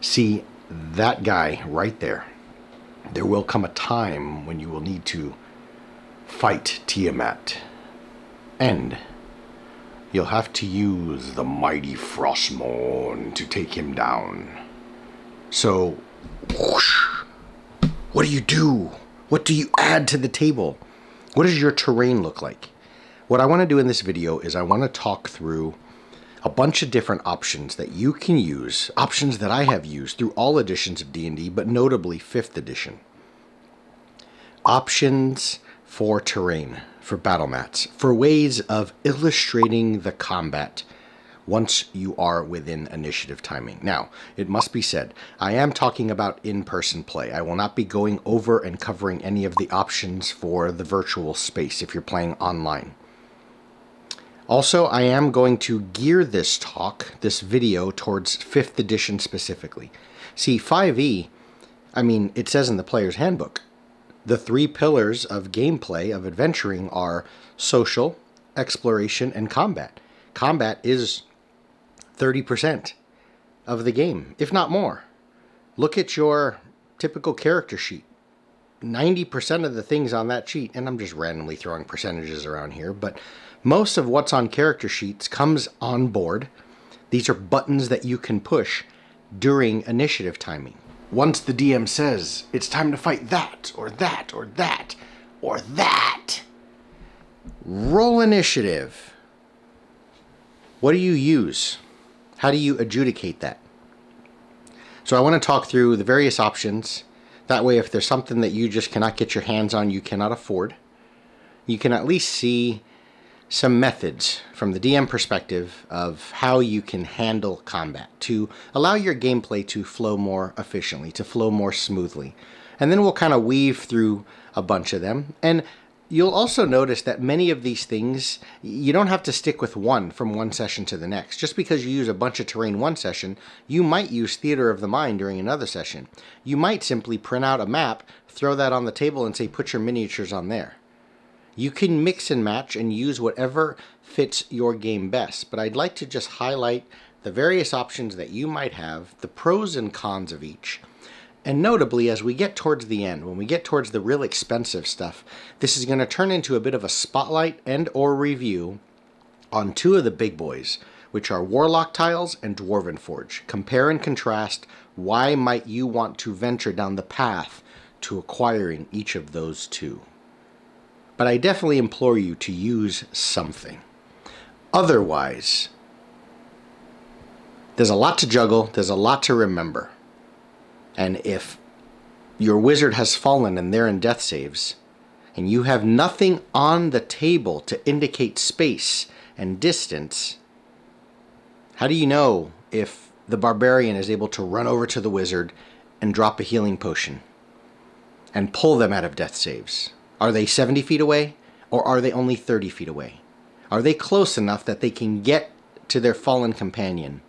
See, that guy right there. There will come a time when you will need to fight Tiamat. And you'll have to use the mighty Frostmourne to take him down. So, whoosh, what do you do? What do you add to the table? What does your terrain look like? What I want to do in this video is I want to talk through a bunch of different options that you can use, options that I have used through all editions of D&D, but notably 5th edition. Options for terrain, for Battlemats, for ways of illustrating the combat once you are within initiative timing. Now, it must be said, I am talking about in-person play. I will not be going over and covering any of the options for the virtual space if you're playing online. Also, I am going to gear this video, towards 5th edition specifically. See, 5e, it says in the player's handbook, the 3 pillars of gameplay, of adventuring, are social, exploration, and combat. Combat is 30% of the game, if not more. Look at your typical character sheet. 90% of the things on that sheet, and I'm just randomly throwing percentages around here, but most of what's on character sheets comes on board. These are buttons that you can push during initiative timing. Once the DM says, it's time to fight that, or that, or that, or that, roll initiative. What do you use? How do you adjudicate that? So I want to talk through the various options. That way, if there's something that you just cannot get your hands on, you cannot afford, you can at least see some methods from the DM perspective of how you can handle combat to allow your gameplay to flow more efficiently, to flow more smoothly. And then we'll kind of weave through a bunch of them. And you'll also notice that many of these things, you don't have to stick with one from one session to the next. Just because you use a bunch of terrain one session, you might use Theater of the Mind during another session. You might simply print out a map, throw that on the table and say, put your miniatures on there. You can mix and match and use whatever fits your game best, but I'd like to just highlight the various options that you might have, the pros and cons of each. And notably, as we get towards the end, when we get towards the real expensive stuff, this is going to turn into a bit of a spotlight and or review on 2 of the big boys, which are Warlock Tiles and Dwarven Forge. Compare and contrast why might you want to venture down the path to acquiring each of those 2. But I definitely implore you to use something. Otherwise, there's a lot to juggle, there's a lot to remember. And if your wizard has fallen and they're in death saves, and you have nothing on the table to indicate space and distance, how do you know if the barbarian is able to run over to the wizard and drop a healing potion and pull them out of death saves? Are they 70 feet away, or are they only 30 feet away? Are they close enough that they can get to their fallen companion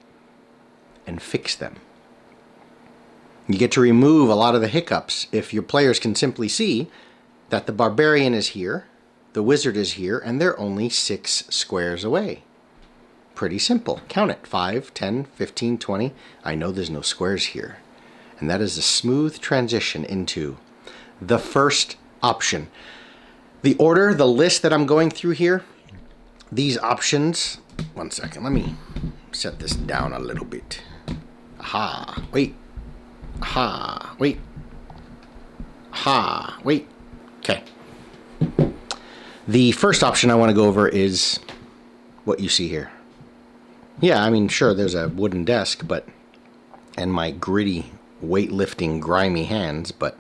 and fix them? You get to remove a lot of the hiccups if your players can simply see that the barbarian is here, the wizard is here, and they're only 6 squares away. Pretty simple. Count it. 5, 10, 15, 20. I know there's no squares here. And that is a smooth transition into the first option. The order, the list that I'm going through here, these options, one second, let me set this down a little bit. Aha, wait. Aha, wait. Aha, wait. Okay. The first option I want to go over is what you see here. Yeah, sure, there's a wooden desk, and my gritty, weightlifting, grimy hands, but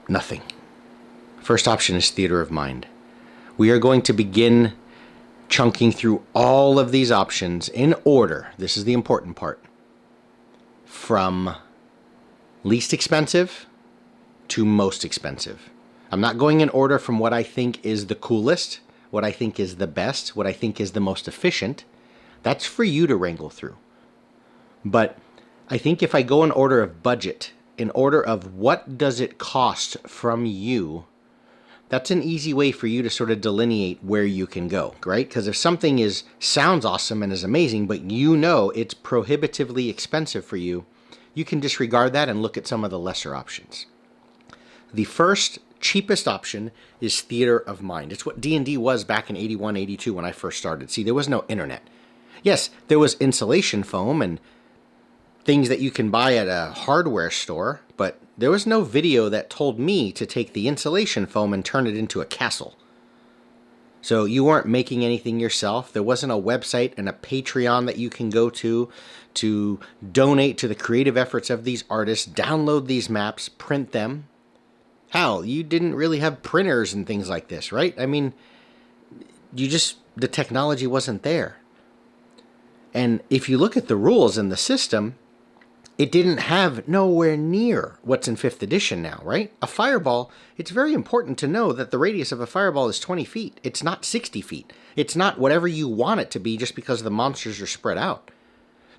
nothing. First option is Theater of Mind. We are going to begin chunking through all of these options in order. This is the important part. From least expensive to most expensive. I'm not going in order from what I think is the coolest, what I think is the best, what I think is the most efficient. That's for you to wrangle through. But I think if I go in order of budget, in order of what does it cost from you, that's an easy way for you to sort of delineate where you can go, right? Because if something sounds awesome and is amazing, but you know it's prohibitively expensive for you, you can disregard that and look at some of the lesser options. The first cheapest option is Theater of Mind. It's what D&D was back in 81, 82 when I first started. See, there was no internet. Yes, there was insulation foam and things that you can buy at a hardware store, but there was no video that told me to take the insulation foam and turn it into a castle. So you weren't making anything yourself. There wasn't a website and a Patreon that you can go to donate to the creative efforts of these artists, download these maps, print them. Hell, you didn't really have printers and things like this, right? I mean, the technology wasn't there. And if you look at the rules in the system, it didn't have nowhere near what's in 5th edition now, right? A fireball, it's very important to know that the radius of a fireball is 20 feet. It's not 60 feet. It's not whatever you want it to be just because the monsters are spread out.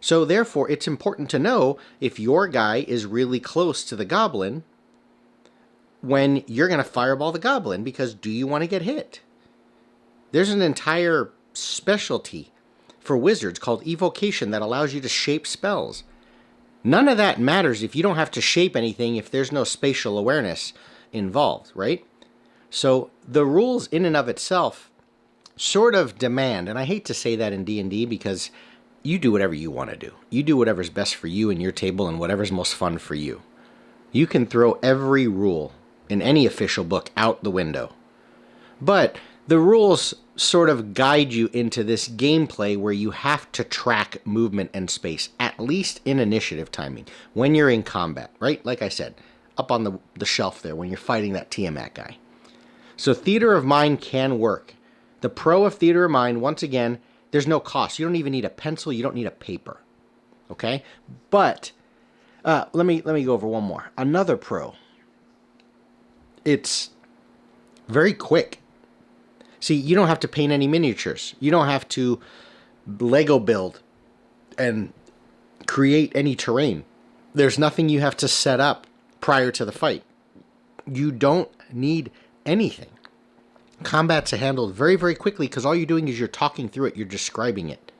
So therefore, it's important to know if your guy is really close to the goblin when you're going to fireball the goblin, because do you want to get hit? There's an entire specialty for wizards called evocation that allows you to shape spells. None of that matters if you don't have to shape anything if there's no spatial awareness involved, right? So the rules in and of itself sort of demand, and I hate to say that in D&D because you do whatever you want to do. You do whatever's best for you and your table and whatever's most fun for you. You can throw every rule in any official book out the window. But the rules sort of guide you into this gameplay where you have to track movement and space, at least in initiative timing, when you're in combat, right? Like I said, up on the shelf there when you're fighting that Tiamat guy. So Theater of Mind can work. The pro of Theater of Mind, once again, there's no cost. You don't even need a pencil. You don't need a paper. Okay? But let me go over one more. Another pro. It's very quick. See, you don't have to paint any miniatures. You don't have to Lego build and create any terrain. There's nothing you have to set up prior to the fight. You don't need anything. Combat's handled very, very quickly because all you're doing is you're talking through it. You're describing it.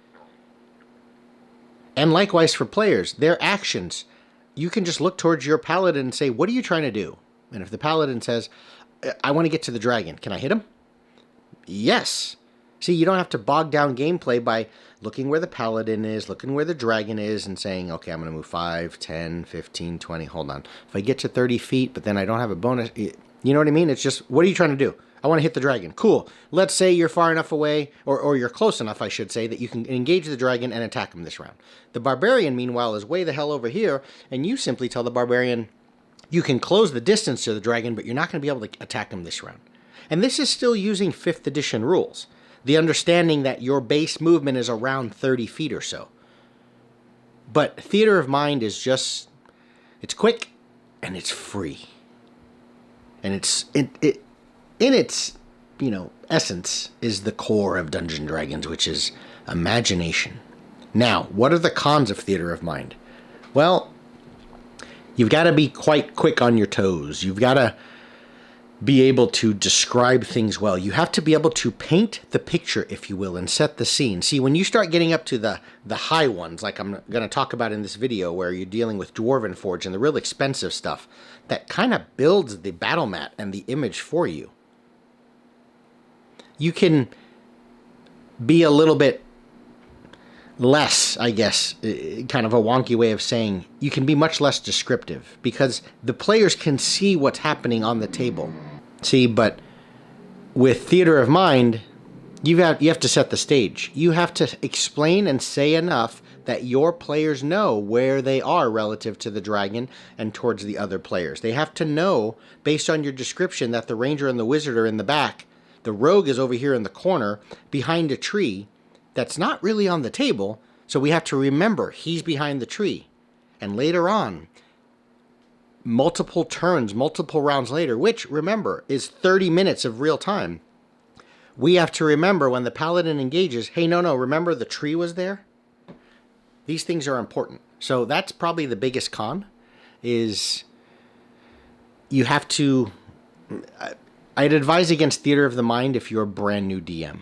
And likewise for players, their actions. You can just look towards your paladin and say, what are you trying to do? And if the paladin says, I want to get to the dragon, can I hit him? Yes. See, you don't have to bog down gameplay by looking where the paladin is, looking where the dragon is, and saying, okay, I'm going to move 5, 10, 15, 20. Hold on. If I get to 30 feet, but then I don't have a bonus. You know what I mean? It's just, what are you trying to do? I want to hit the dragon. Cool. Let's say you're far enough away, or you're close enough, I should say, that you can engage the dragon and attack him this round. The barbarian, meanwhile, is way the hell over here, and you simply tell the barbarian, you can close the distance to the dragon, but you're not going to be able to attack him this round. And this is still using 5th edition rules. The understanding that your base movement is around 30 feet or so. But Theater of Mind is just, it's quick and it's free. And in its, essence is the core of Dungeons & Dragons, which is imagination. Now, what are the cons of Theater of Mind? Well, you've got to be quite quick on your toes. You've got to be able to describe things well. You have to be able to paint the picture, if you will, and set the scene. See, when you start getting up to the high ones, like I'm going to talk about in this video, where you're dealing with Dwarven Forge and the real expensive stuff, that kind of builds the Battlemat and the image for you. You can be a little bit less, I guess, kind of a wonky way of saying, you can be much less descriptive because the players can see what's happening on the table. See, but with Theater of Mind, you have to set the stage. You have to explain and say enough that your players know where they are relative to the dragon and towards the other players. They have to know, based on your description, that the ranger and the wizard are in the back. The rogue is over here in the corner behind a tree that's not really on the table, so we have to remember he's behind the tree. And later on, multiple turns, multiple rounds later, which, remember, is 30 minutes of real time, we have to remember when the paladin engages, hey, no, remember the tree was there? These things are important. So that's probably the biggest con, is you have to... I'd advise against Theater of the Mind if you're a brand new DM.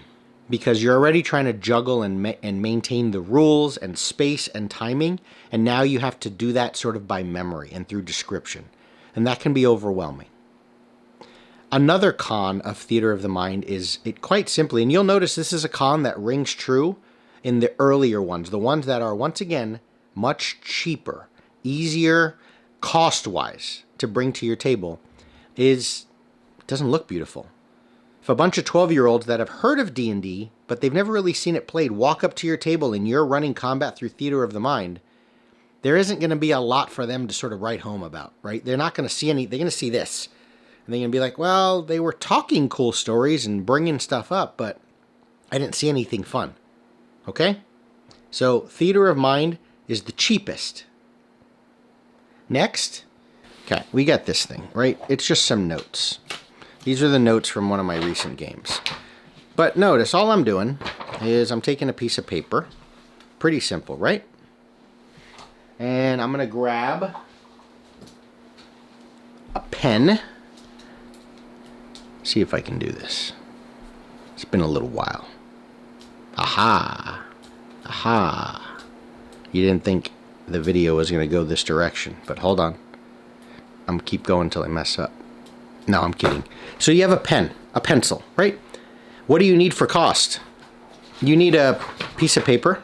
because you're already trying to juggle and maintain the rules and space and timing, and now you have to do that sort of by memory and through description, and that can be overwhelming. Another con of Theater of the Mind is it quite simply, and you'll notice this is a con that rings true in the earlier ones, the ones that are, once again, much cheaper, easier cost-wise to bring to your table, is it doesn't look beautiful. If a bunch of 12-year-olds that have heard of D&D, but they've never really seen it played, walk up to your table and you're running combat through Theater of the Mind, there isn't going to be a lot for them to sort of write home about, right? They're not going to see any, they're going to see this. And they're going to be like, well, they were talking cool stories and bringing stuff up, but I didn't see anything fun. Okay? So Theater of Mind is the cheapest. Next, okay, we got this thing, right? It's just some notes. These are the notes from one of my recent games. But notice, all I'm doing is I'm taking a piece of paper. Pretty simple, right? And I'm going to grab a pen. See if I can do this. It's been a little while. Aha. Aha. You didn't think the video was going to go this direction, but hold on. I'm keep going until I mess up. No, I'm kidding. So you have a pen, a pencil, right? What do you need for cost? You need a piece of paper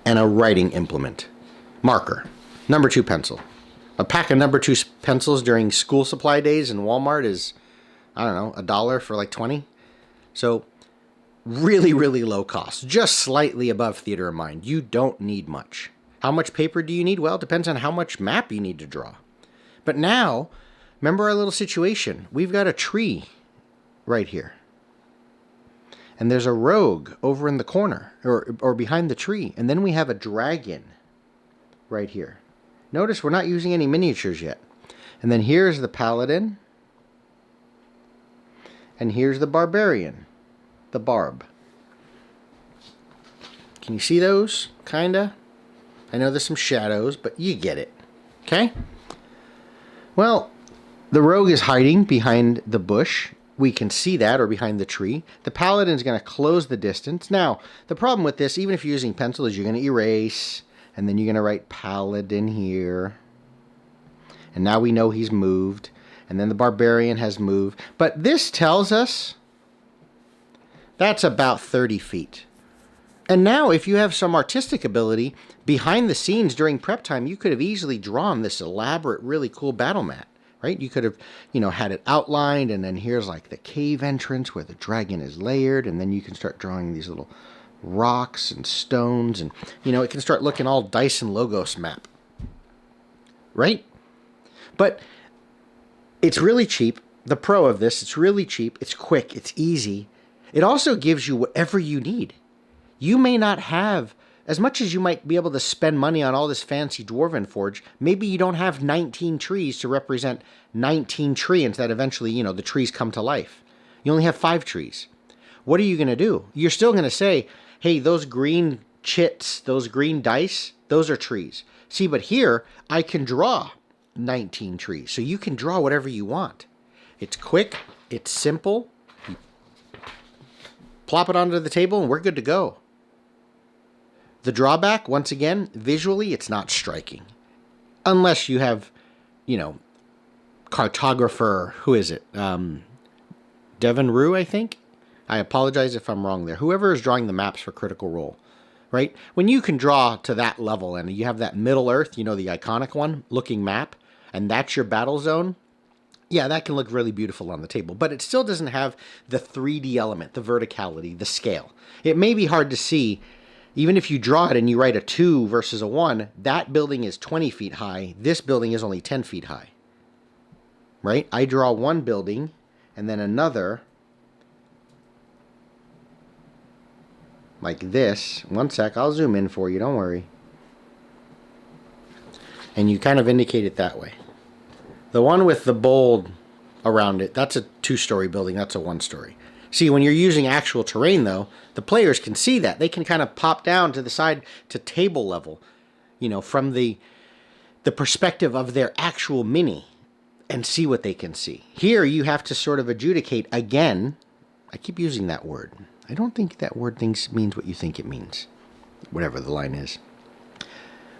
and a writing implement. Marker. Number 2 pencil. A pack of number 2 pencils during school supply days in Walmart is, I don't know, $1 for like 20. So really, really low cost. Just slightly above Theater of Mind. You don't need much. How much paper do you need? Well, it depends on how much map you need to draw. But now, remember our little situation. We've got a tree right here. And there's a rogue over in the corner, or behind the tree. And then we have a dragon right here. Notice we're not using any miniatures yet. And then here's the paladin. And here's the barbarian. The barb. Can you see those? Kinda. I know there's some shadows, but you get it. Okay? Well, the rogue is hiding behind the bush. We can see that, or behind the tree. The paladin's going to close the distance. Now, the problem with this, even if you're using pencil, is you're going to erase, and then you're going to write paladin here. And now we know he's moved. And then the barbarian has moved. But this tells us that's about 30 feet. And now, if you have some artistic ability, behind the scenes during prep time, you could have easily drawn this elaborate, really cool battle mat, right? You could have, had it outlined, and then here's like the cave entrance where the dragon is layered, and then you can start drawing these little rocks and stones, and, it can start looking all Dice and Logos map, right? But it's really cheap. The pro of this, it's really cheap, it's quick, it's easy. It also gives you whatever you need. You may not have, as much as you might be able to spend money on all this fancy Dwarven Forge, maybe you don't have 19 trees to represent 19 treants that eventually, the trees come to life. You only have 5 trees. What are you going to do? You're still going to say, hey, those green chits, those green dice, those are trees. See, but here, I can draw 19 trees. So you can draw whatever you want. It's quick, it's simple. You plop it onto the table and we're good to go. The drawback, once again, visually, it's not striking. Unless you have, cartographer, who is it? Devon Rue, I think? I apologize if I'm wrong there. Whoever is drawing the maps for Critical Role, right? When you can draw to that level and you have that Middle Earth, the iconic one, looking map, and that's your battle zone, yeah, that can look really beautiful on the table. But it still doesn't have the 3D element, the verticality, the scale. It may be hard to see. Even if you draw it and you write a 2 versus a 1, that building is 20 feet high. This building is only 10 feet high. Right? I draw one building and then another like this. One sec, I'll zoom in for you, don't worry. And you kind of indicate it that way. The one with the bold around it, that's a 2-story building, that's a 1-story. See, when you're using actual terrain, though, the players can see that. They can kind of pop down to the side to table level, from the perspective of their actual mini and see what they can see. Here, you have to sort of adjudicate again. I keep using that word. I don't think that word means what you think it means. Whatever the line is.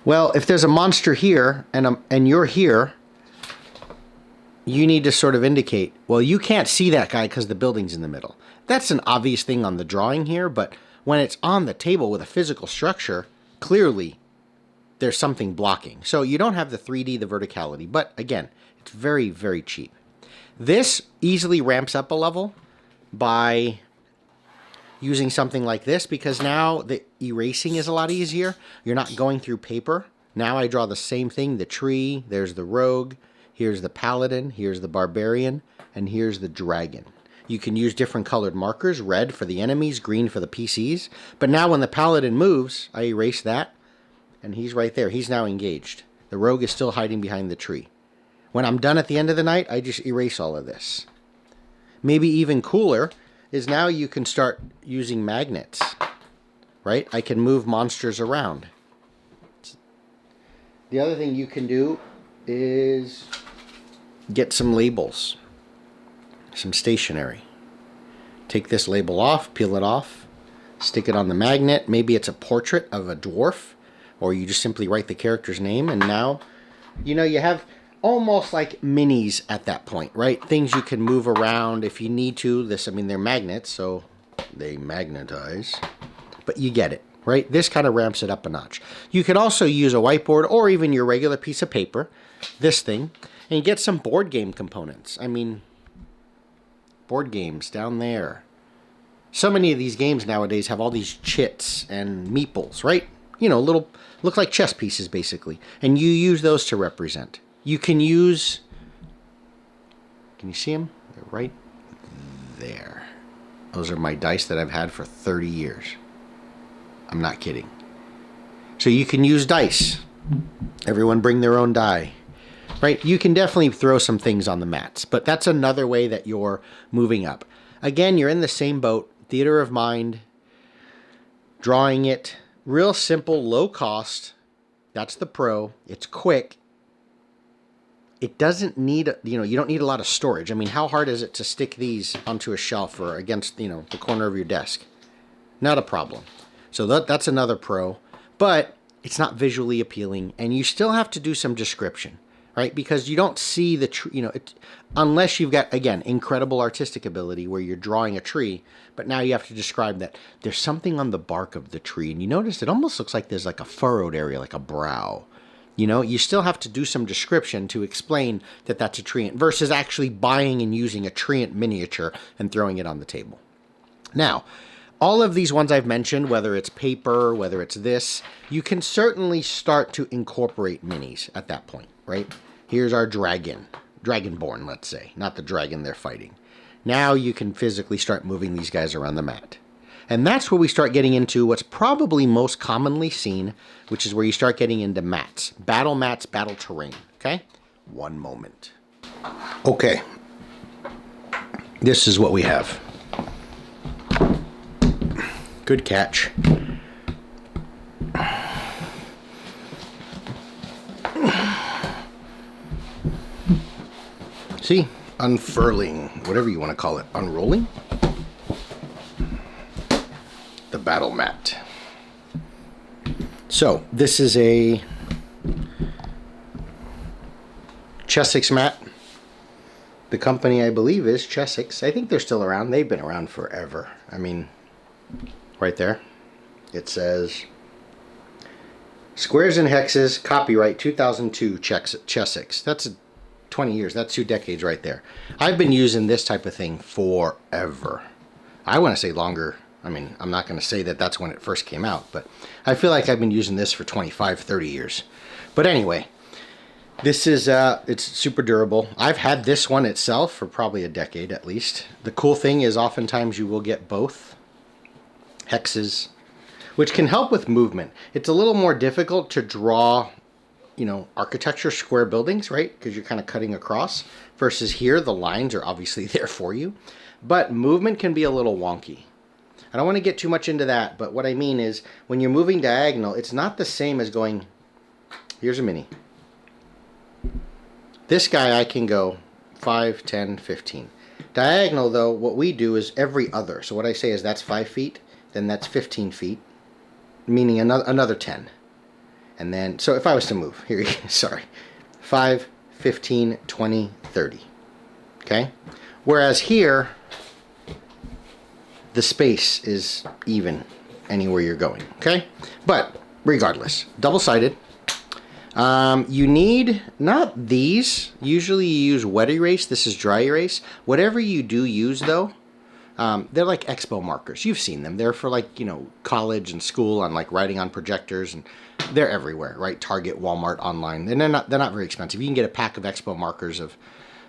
Well, if there's a monster here and you're here, you need to sort of indicate, well, you can't see that guy because the building's in the middle. That's an obvious thing on the drawing here, but when it's on the table with a physical structure, clearly there's something blocking. So you don't have the 3D, the verticality, but again, it's very, very cheap. This easily ramps up a level by using something like this, because now the erasing is a lot easier. You're not going through paper. Now I draw the same thing, the tree, there's the rogue, here's the paladin, here's the barbarian, and here's the dragon. You can use different colored markers, red for the enemies, green for the PCs. But now when the paladin moves, I erase that, and he's right there. He's now engaged. The rogue is still hiding behind the tree. When I'm done at the end of the night, I just erase all of this. Maybe even cooler is now you can start using magnets, right? I can move monsters around. The other thing you can do is get some labels. Some stationery. Take this label off, peel it off, stick it on the magnet. Maybe it's a portrait of a dwarf, or you just simply write the character's name, and now, you know, you have almost like minis at that point, right? Things you can move around if you need to. I mean, they're magnets, so they magnetize, but you get it, right? This kind of ramps it up a notch. You could also use a whiteboard or even your regular piece of paper, this thing, and get some board game components. I mean, board games down there. So many of these games nowadays have all these chits and meeples, right? You know, little, look like chess pieces basically. And you use those to represent. You can use, can you see them? They're right there. Those are my dice that I've had for 30 years. I'm not kidding. So you can use dice. Everyone bring their own die. Right, you can definitely throw some things on the mats, but that's another way that you're moving up. Again, you're in the same boat, theater of mind, drawing it, real simple, low cost. That's the pro. It's quick. It doesn't need, you don't need a lot of storage. I mean, how hard is it to stick these onto a shelf or against, the corner of your desk? Not a problem. So that's another pro, but it's not visually appealing, and you still have to do some description. Right, because you don't see the tree, unless you've got, again, incredible artistic ability where you're drawing a tree, but now you have to describe that there's something on the bark of the tree, and you notice it almost looks like there's like a furrowed area, like a brow. You still have to do some description to explain that that's a treant versus actually buying and using a treant miniature and throwing it on the table. Now, all of these ones I've mentioned, whether it's paper, whether it's this, you can certainly start to incorporate minis at that point. Right? Here's our dragon. Dragonborn, let's say. Not the dragon they're fighting. Now you can physically start moving these guys around the mat. And that's where we start getting into what's probably most commonly seen, which is where you start getting into mats. Battle mats, battle terrain. Okay? One moment. Okay. This is what we have. Good catch. See, unfurling, whatever you want to call it, unrolling. The battle mat. So this is a Chessex mat. The company, I believe, is Chessex. I think they're still around. They've been around forever. I mean, right there, it says Squares and Hexes, copyright 2002, Chessex. That's 20 years. That's 2 decades right there. I've been using this type of thing forever. I want to say longer. I mean, I'm not going to say that that's when it first came out, but I feel like I've been using this for 25, 30 years. But anyway, this is, it's super durable. I've had this one itself for probably a decade at least. The cool thing is oftentimes you will get both hexes, which can help with movement. It's a little more difficult to draw, architecture square buildings, right? Because you're kind of cutting across. Versus here, the lines are obviously there for you. But movement can be a little wonky. I don't want to get too much into that, but what I mean is when you're moving diagonal, it's not the same as going, here's a mini. This guy I can go 5, 10, 15. Diagonal, though, what we do is every other. So what I say is that's 5 feet, then that's 15 feet, meaning another 10. And then, so if I was to move, here, sorry, 5, 15, 20, 30. Okay? Whereas here, the space is even anywhere you're going. Okay? But regardless, double-sided. You need, not these, usually you use wet erase, this is dry erase. Whatever you do use though, they're like expo markers. You've seen them. They're for like, you know, college and school on like writing on projectors, and they're everywhere, right? Target, Walmart, online. And they're not very expensive. You can get a pack of expo markers of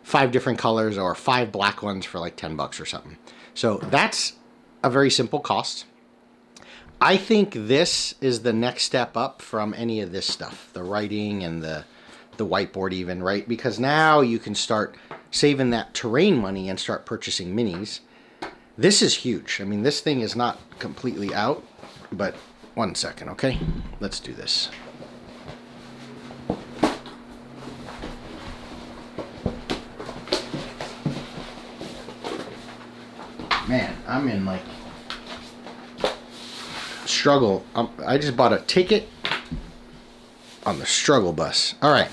5 different colors or 5 black ones for like $10 or something. So that's a very simple cost. I think this is the next step up from any of this stuff, the writing and the whiteboard even, right? Because now you can start saving that terrain money and start purchasing minis. This is huge. I mean, this thing is not completely out, but one second, okay? Let's do this. Man, I'm in like struggle. I just bought a ticket on the struggle bus. All right,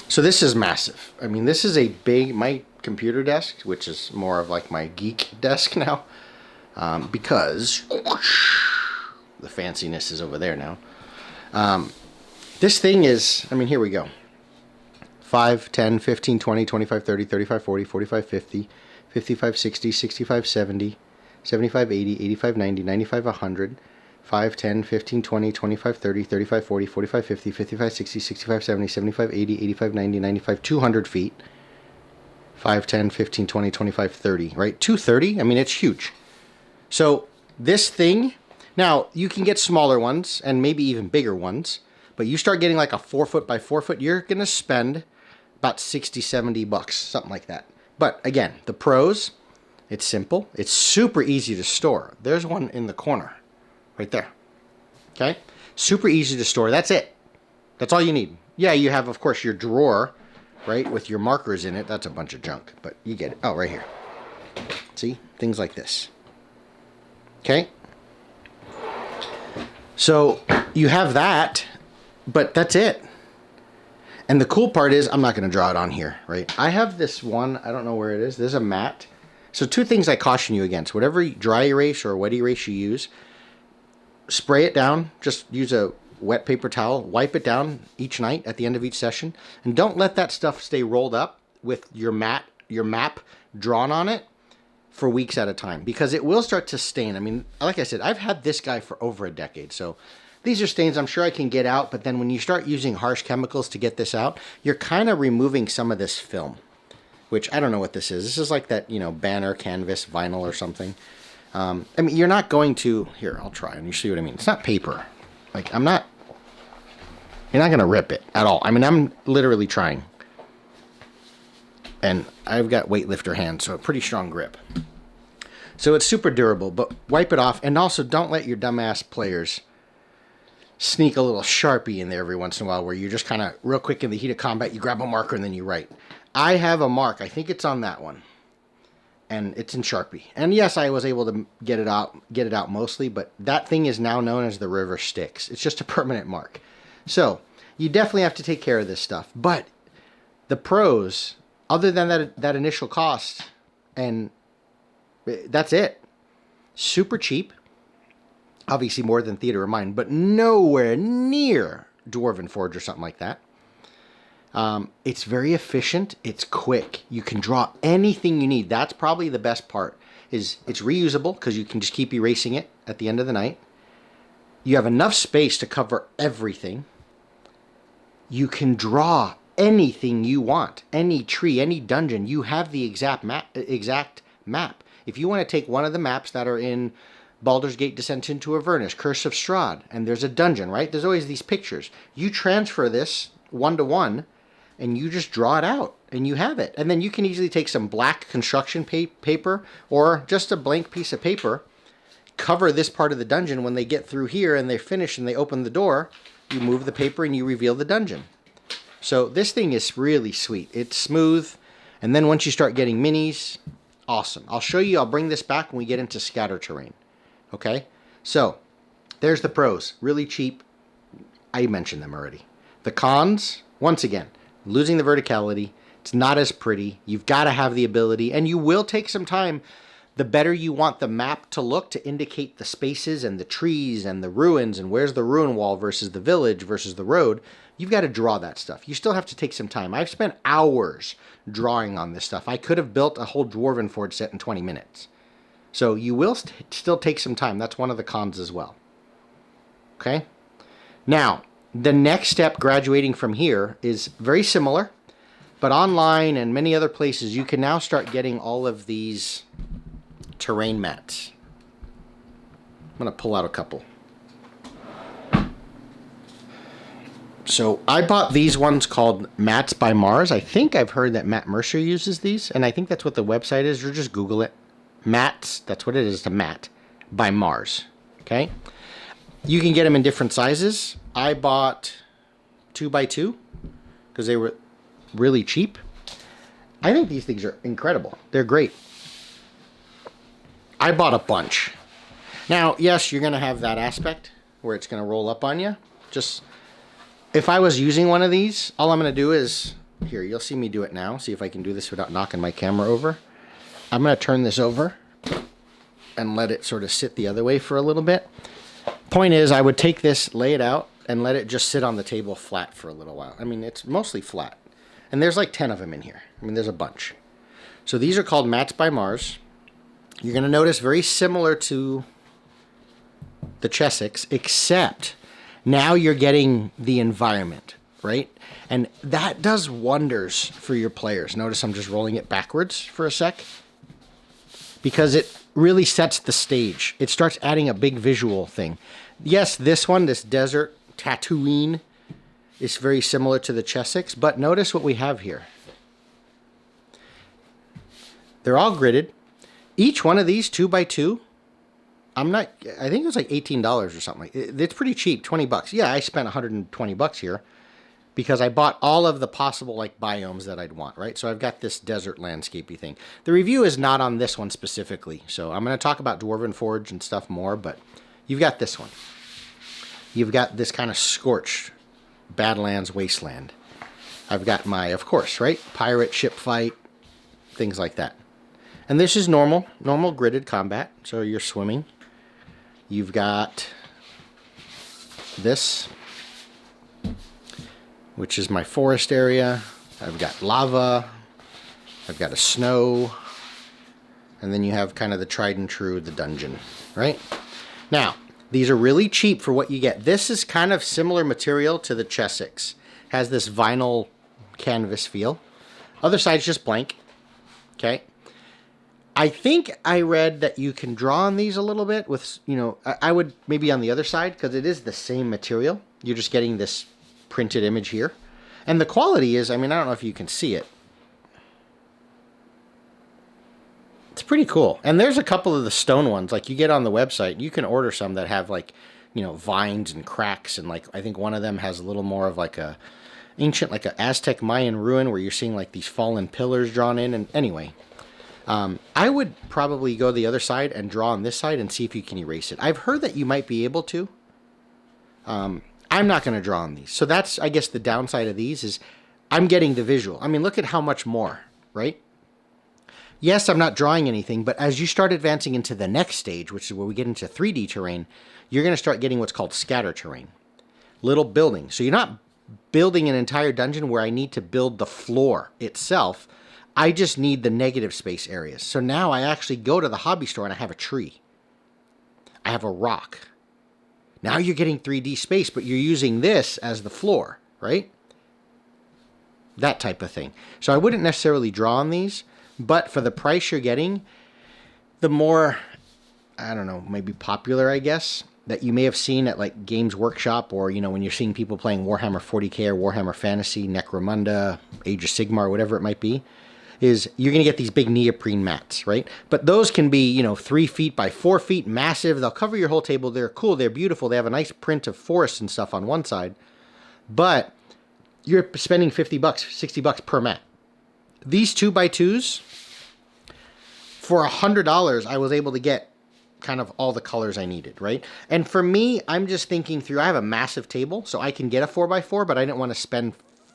so this is massive. I mean, this is a big, my computer desk, which is more of like my geek desk now, because the fanciness is over there now. This thing is, I mean, here we go. 5, 10, 15, 20, 25, 30, 35, 40, 45, 50, 55, 60, 65, 70, 75, 80, 85, 90, 95, 100, 5, 10, 15, 20, 25, 30, 35, 40, 45, 50, 55, 60, 65, 70, 75, 80, 85, 90, 95, 200 feet. 5, 10, 15, 20, 25, 30, right? 230, I mean, it's huge. So this thing, now you can get smaller ones and maybe even bigger ones, but you start getting like a 4 foot by 4 foot, you're going to spend about 60, 70 bucks, something like that. But again, the pros, it's simple. It's super easy to store. There's one in the corner right there. Okay? Super easy to store. That's it. That's all you need. Yeah, you have, of course, your drawer, right, with your markers in it. That's a bunch of junk, but you get it. Oh, right here. See? Things like this. Okay? So you have that, but that's it. And the cool part is, I'm not going to draw it on here, right? I have this one, I don't know where it is. There's a mat. So 2 things I caution you against. Whatever dry erase or wet erase you use, spray it down. Just use a wet paper towel. Wipe it down each night at the end of each session. And don't let that stuff stay rolled up with your map drawn on it for weeks at a time, because it will start to stain. I mean, like I said, I've had this guy for over a decade. So these are stains I'm sure I can get out, but then when you start using harsh chemicals to get this out, you're kind of removing some of this film, which I don't know what this is. This is like that, you know, banner, canvas, vinyl or something. I mean, you're not going to, here, I'll try and you see what I mean. It's not paper. Like, you're not going to rip it at all. I mean, I'm literally trying. And I've got weightlifter hands, so a pretty strong grip. So it's super durable, but wipe it off. And also, don't let your dumbass players sneak a little Sharpie in there every once in a while, where you're just kind of real quick in the heat of combat, you grab a marker and then you write. I have a mark. I think it's on that one. And it's in Sharpie. And yes, I was able to get it out mostly, but that thing is now known as the River Styx. It's just a permanent mark. So you definitely have to take care of this stuff. But the pros, other than that initial cost, and that's it. Super cheap. Obviously more than Theater of Mind, but nowhere near Dwarven Forge or something like that. It's very efficient. It's quick. You can draw anything you need. That's probably the best part. Is it's reusable because you can just keep erasing it at the end of the night. You have enough space to cover everything. You can draw anything you want. Any tree, any dungeon. You have the exact map. If you want to take one of the maps that are in Baldur's Gate Descent into Avernus, Curse of Strahd, and there's a dungeon, right? There's always these pictures. You transfer this 1-to-1, and you just draw it out, and you have it. And then you can easily take some black construction paper, or just a blank piece of paper, cover this part of the dungeon. When they get through here, and they finish, and they open the door, you move the paper, and you reveal the dungeon. So this thing is really sweet. It's smooth, and then once you start getting minis, Awesome. I'll show you. I'll bring this back when we get into scatter terrain. Okay? So, there's the pros. Really cheap. I mentioned them already. The cons, once again, losing the verticality. It's not as pretty. You've got to have the ability, and you will take some time. The better you want the map to look to indicate the spaces and the trees and the ruins and where's the ruin wall versus the village versus the road, you've got to draw that stuff. You still have to take some time. I've spent hours drawing on this stuff. I could have built a whole Dwarven Forge set in 20 minutes. So you will still take some time. That's one of the cons as well. Okay? Now, the next step graduating from here is very similar, but online and many other places, you can now start getting all of these terrain mats. I'm going to pull out a couple. So I bought these ones called Mats by Mars. I think I've heard that Matt Mercer uses these, and I think that's what the website is, or just Google it. Mats, that's what it is, a mat by Mars. Okay? You can get them in different sizes. I bought 2x2 because they were really cheap. I think these things are incredible. They're great. I bought a bunch. Now, yes, you're going to have that aspect where it's going to roll up on you. Just, if I was using one of these, all I'm going to do is, here, you'll see me do it now. See if I can do this without knocking my camera over. I'm going to turn this over and let it sort of sit the other way for a little bit. Point is, I would take this, lay it out, and let it just sit on the table flat for a little while. I mean, it's mostly flat. And there's like 10 of them in here. I mean, there's a bunch. So these are called Mats by Mars. You're going to notice very similar to the Chessex, except now you're getting the environment, right? And that does wonders for your players. Notice I'm just rolling it backwards for a sec, because it really sets the stage. It starts adding a big visual thing. Yes, this one, this desert Tatooine, is very similar to the Chessex, but notice what we have here. They're all gridded. Each one of these 2x2, I think it was like $18 or something. It's pretty cheap, 20 bucks. Yeah, I spent 120 bucks here because I bought all of the possible like biomes that I'd want, right? So I've got this desert landscapey thing. The review is not on this one specifically. So I'm going to talk about Dwarven Forge and stuff more, but you've got this one. You've got this kind of scorched Badlands wasteland. I've got my, of course, right? Pirate ship fight, things like that. And this is normal gridded combat. So you're swimming. You've got this, which is my forest area. I've got lava. I've got a snow. And then you have kind of the tried and true, the dungeon, right? Now, these are really cheap for what you get. This is kind of similar material to the Chessex. Has this vinyl canvas feel. Other side's just blank. Okay. I think I read that you can draw on these a little bit with, you know, I would maybe on the other side because it is the same material. You're just getting this printed image here. And the quality is, I mean, I don't know if you can see it. It's pretty cool. And there's a couple of the stone ones, like you get on the website, you can order some that have like, you know, vines and cracks. And like, I think one of them has a little more of like a ancient, like a Aztec Mayan ruin where you're seeing like these fallen pillars drawn in. And anyway, I would probably go the other side and draw on this side and see if you can erase it. I've heard that you might be able to. I'm not going to draw on these. So that's, I guess, the downside of these is I'm getting the visual. I mean, look at how much more, right? Yes, I'm not drawing anything, but as you start advancing into the next stage, which is where we get into 3D terrain, you're going to start getting what's called scatter terrain. Little buildings. So you're not building an entire dungeon where I need to build the floor itself. I just need the negative space areas. So now I actually go to the hobby store and I have a tree. I have a rock. Now you're getting 3D space, but you're using this as the floor, right? That type of thing. So I wouldn't necessarily draw on these, but for the price you're getting, the more, I don't know, maybe popular, I guess, that you may have seen at like Games Workshop or, you know, when you're seeing people playing Warhammer 40K or Warhammer Fantasy, Necromunda, Age of Sigmar, whatever it might be, is you're going to get these big neoprene mats, right? But those can be, you know, 3 feet by 4 feet, massive. They'll cover your whole table. They're cool. They're beautiful. They have a nice print of forest and stuff on one side. But you're spending 50 bucks, 60 bucks per mat. These 2x2s, for $100, I was able to get kind of all the colors I needed, right? And for me, I'm just thinking through, I have a massive table, so I can get a 4x4, but I didn't want to spend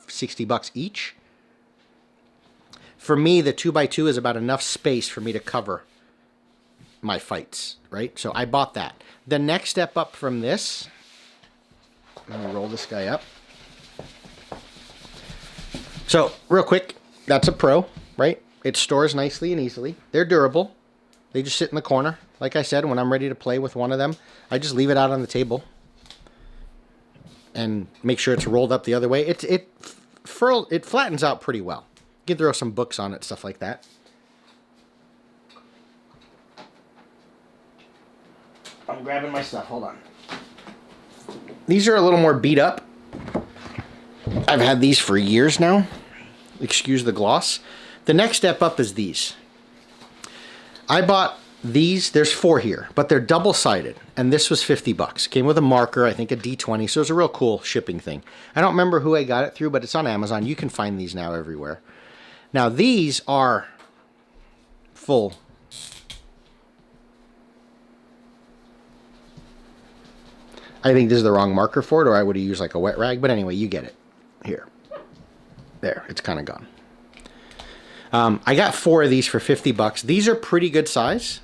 $60 each. For me, the 2x2 is about enough space for me to cover my fights, right? So I bought that. The next step up from this, let me roll this guy up. So real quick, that's a Pro, right? It stores nicely and easily. They're durable. They just sit in the corner. Like I said, when I'm ready to play with one of them, I just leave it out on the table and make sure it's rolled up the other way. It flattens out pretty well. You can throw some books on it, stuff like that. I'm grabbing my stuff. Hold on. These are a little more beat up. I've had these for years now. Excuse the gloss. The next step up is these. I bought these. There's 4 here, but they're double-sided, and this was $50. Came with a marker, I think a D20, so it's a real cool shipping thing. I don't remember who I got it through, but it's on Amazon. You can find these now everywhere. Now, these are full. I think this is the wrong marker for it, or I would have used like a wet rag, but anyway, you get it. Here. There, it's kind of gone. I got 4 of these for $50. These are pretty good size.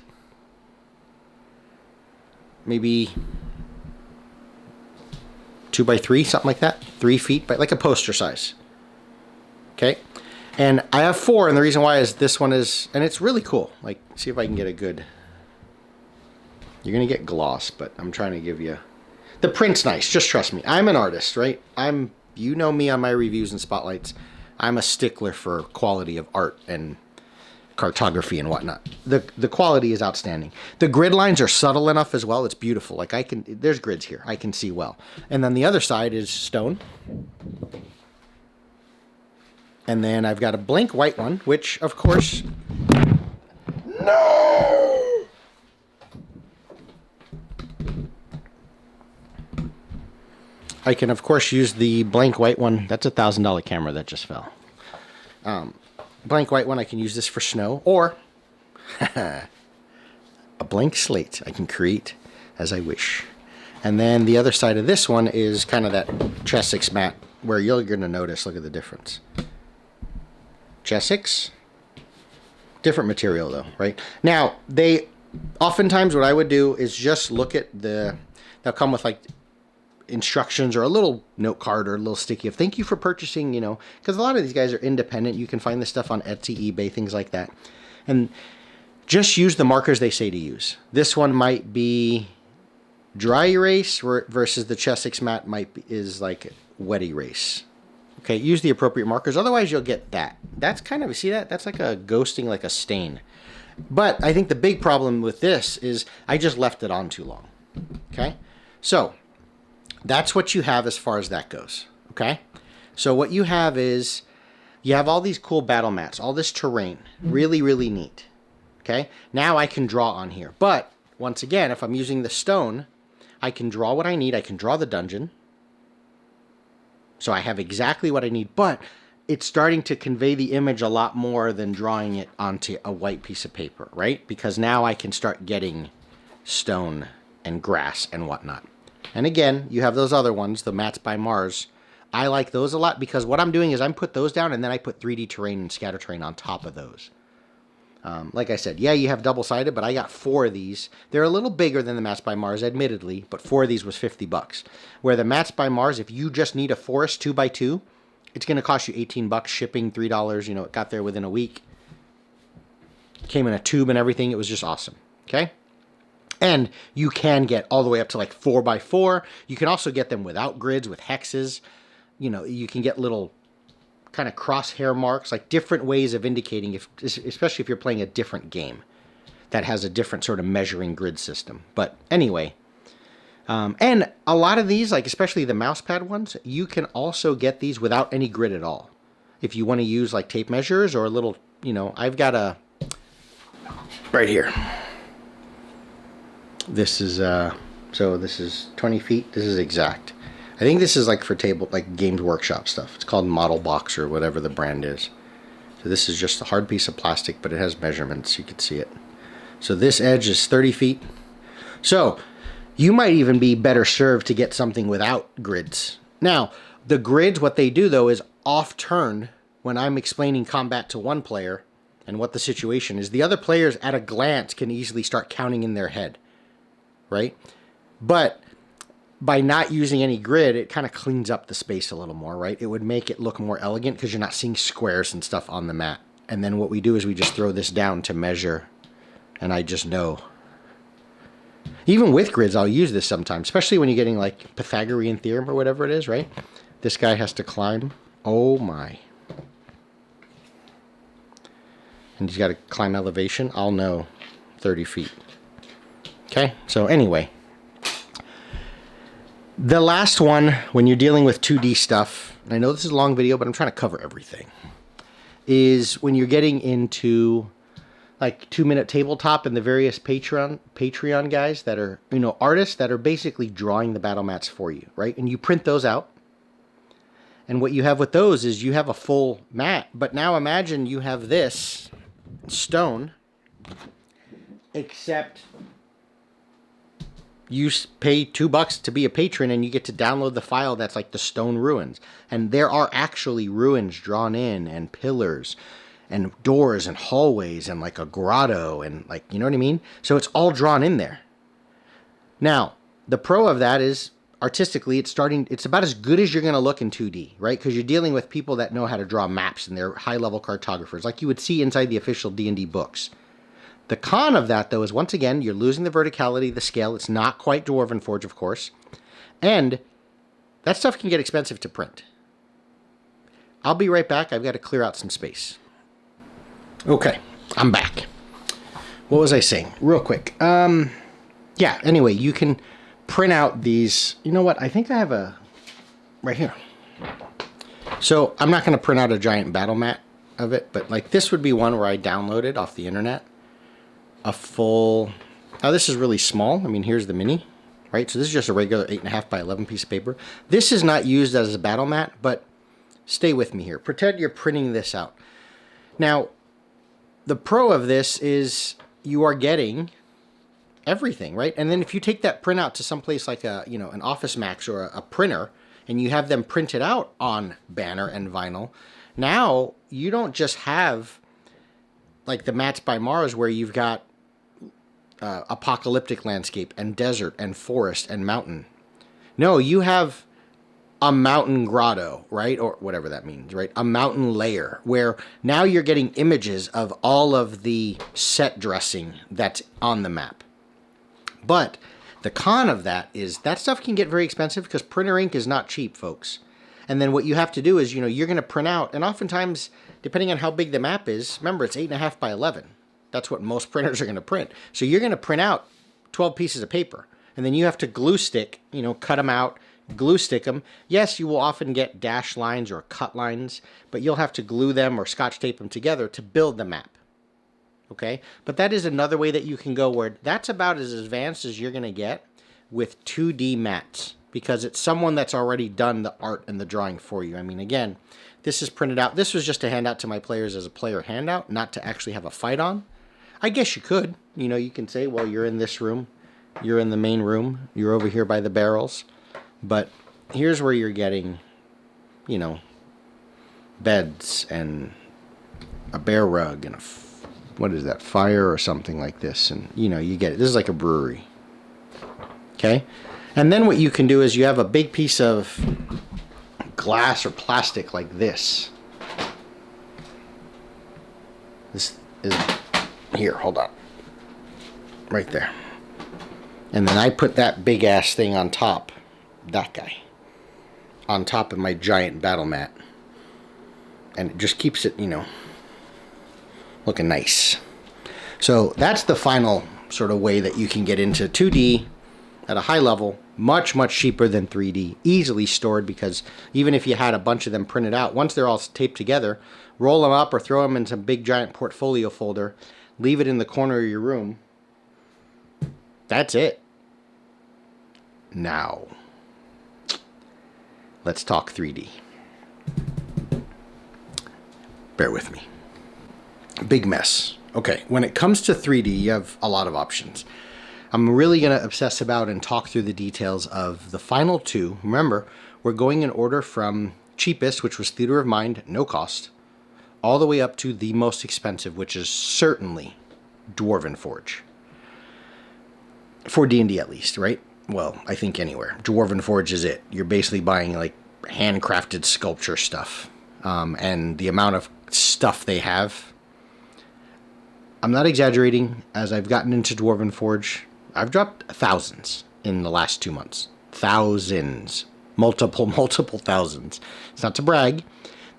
Maybe 2x3, something like that. 3 feet, but like a poster size. Okay. And I have 4, and the reason why is this one is, and it's really cool. Like, see if I can get a good, you're going to get gloss, but I'm trying to give you, the print's nice. Just trust me. I'm an artist, right? You know me on my reviews and spotlights. I'm a stickler for quality of art and cartography and whatnot. The quality is outstanding. The grid lines are subtle enough as well. It's beautiful. Like there's grids here. I can see well. And then the other side is stone. And then I've got a blank white one, which of course, no! I can, of course, use the blank white one. That's a $1,000 camera that just fell. Blank white one, I can use this for snow. Or a blank slate I can create as I wish. And then the other side of this one is kind of that Chessex mat where you're going to notice, look at the difference. Chessex, different material though, right? Now, oftentimes what I would do is just look at they'll come with like instructions or a little note card or a little sticky of thank you for purchasing, because a lot of these guys are independent. You can find this stuff on Etsy, eBay, things like that. And just use the markers they say to use. This one might be dry erase versus the Chessex mat is like wet erase. Okay, use the appropriate markers. Otherwise, you'll get that. That's kind of, see that? That's like a ghosting, like a stain. But I think the big problem with this is I just left it on too long. Okay, so that's what you have as far as that goes, okay? So what you have is, you have all these cool battle mats, all this terrain, really, really neat, okay? Now I can draw on here, but once again, if I'm using the stone, I can draw what I need. I can draw the dungeon, so I have exactly what I need, but it's starting to convey the image a lot more than drawing it onto a white piece of paper, right? Because now I can start getting stone and grass and whatnot. And again, you have those other ones, the Mats by Mars. I like those a lot because what I'm doing is I put those down and then I put 3D terrain and scatter terrain on top of those. Like I said, yeah, you have double-sided, but I got 4 of these. They're a little bigger than the Mats by Mars, admittedly, but 4 of these was $50. Where the Mats by Mars, if you just need a forest 2x2, it's going to cost you $18 shipping, $3. It got there within a week. Came in a tube and everything. It was just awesome. Okay? And you can get all the way up to like 4x4. You can also get them without grids, with hexes. You can get little kind of crosshair marks, like different ways of indicating, especially if you're playing a different game that has a different sort of measuring grid system. But anyway, and a lot of these, like especially the mousepad ones, you can also get these without any grid at all. If you want to use like tape measures or a little, I've got right here. This is, so this is 20 feet. This is exact. I think this is like for Games Workshop stuff. It's called Model Box or whatever the brand is. So So this is just a hard piece of plastic, but it has measurements. You can see it. So this edge is 30 feet. So you might even be better served to get something without grids. Now, the grids, what they do though, is off turn when I'm explaining combat to one player and what the situation is. The other players at a glance can easily start counting in their head, right? But by not using any grid, it kind of cleans up the space a little more, right? It would make it look more elegant because you're not seeing squares and stuff on the mat. And then what we do is we just throw this down to measure, and I just know. Even with grids, I'll use this sometimes, especially when you're getting like Pythagorean theorem or whatever it is, right? This guy has to climb. Oh my. And he's got to climb elevation. I'll know 30 feet. Okay, so anyway. The last one, when you're dealing with 2D stuff, and I know this is a long video, but I'm trying to cover everything, is when you're getting into like 2-minute tabletop and the various Patreon guys that are, you know, artists that are basically drawing the battle mats for you, right? And you print those out. And what you have with those is you have a full mat, but now imagine you have this stone, except you pay $2 to be a patron and you get to download the file that's like the stone ruins. And there are actually ruins drawn in and pillars and doors and hallways and like a grotto and like, you know what I mean? So it's all drawn in there. Now, the pro of that is artistically it's about as good as you're going to look in 2D, right? Because you're dealing with people that know how to draw maps and they're high-level cartographers like you would see inside the official D&D books. The con of that, though, is once again, you're losing the verticality, the scale. It's not quite Dwarvenforge, of course. And that stuff can get expensive to print. I'll be right back. I've got to clear out some space. Okay, I'm back. What was I saying? Real quick. Yeah, anyway, you can print out these. You know what? I think I have a right here. So I'm not going to print out a giant battle mat of it, but like this would be one where I downloaded off the internet. A full, now this is really small. I mean, here's the mini, right? So this is just a regular 8.5 by 11 piece of paper. This is not used as a battle mat, but stay with me here. Pretend you're printing this out. Now, the pro of this is you are getting everything, right? And then if you take that printout to someplace like a, you know, an Office Max or a printer, and you have them printed out on banner and vinyl, now you don't just have like the Mats by Mars where you've got apocalyptic landscape and desert and forest and mountain. No, you have a mountain grotto, right? Or whatever that means, right? A mountain layer where now you're getting images of all of the set dressing that's on the map. But the con of that is that stuff can get very expensive because printer ink is not cheap, folks. And then what you have to do is, you know, you're going to print out, and oftentimes, depending on how big the map is, remember, it's 8.5 by 11. That's what most printers are going to print. So you're going to print out 12 pieces of paper, and then you have to glue stick, you know, cut them out, glue stick them. Yes, you will often get dash lines or cut lines, but you'll have to glue them or scotch tape them together to build the map. Okay? But that is another way that you can go where that's about as advanced as you're going to get with 2D mats, because it's someone that's already done the art and the drawing for you. I mean, again, this is printed out. This was just a handout to my players as a player handout, not to actually have a fight on. I guess you could. You know, you can say, well, you're in this room. You're in the main room. You're over here by the barrels. But here's where you're getting, you know, beds and a bear rug and what is that, fire or something like this. And, you know, you get it. This is like a brewery. Okay? And then what you can do is you have a big piece of glass or plastic like this. This is here, hold on. Right there. And then I put that big ass thing on top, that guy, on top of my giant battle mat. And it just keeps it, you know, looking nice. So that's the final sort of way that you can get into 2D at a high level, much, much cheaper than 3D, easily stored, because even if you had a bunch of them printed out, once they're all taped together, roll them up or throw them in some big giant portfolio folder, leave it in the corner of your room. That's it. Now, let's talk 3D. Bear with me. Big mess. Okay, when it comes to 3D, you have a lot of options. I'm really going to obsess about and talk through the details of the final two. Remember, we're going in order from cheapest, which was Theater of Mind, no cost, all the way up to the most expensive, which is certainly Dwarven Forge. For D&D at least, right? Well, I think anywhere. Dwarven Forge is it. You're basically buying like handcrafted sculpture stuff. And the amount of stuff they have, I'm not exaggerating. As I've gotten into Dwarven Forge, I've dropped thousands in the last 2 months. Thousands. Multiple thousands. It's not to brag.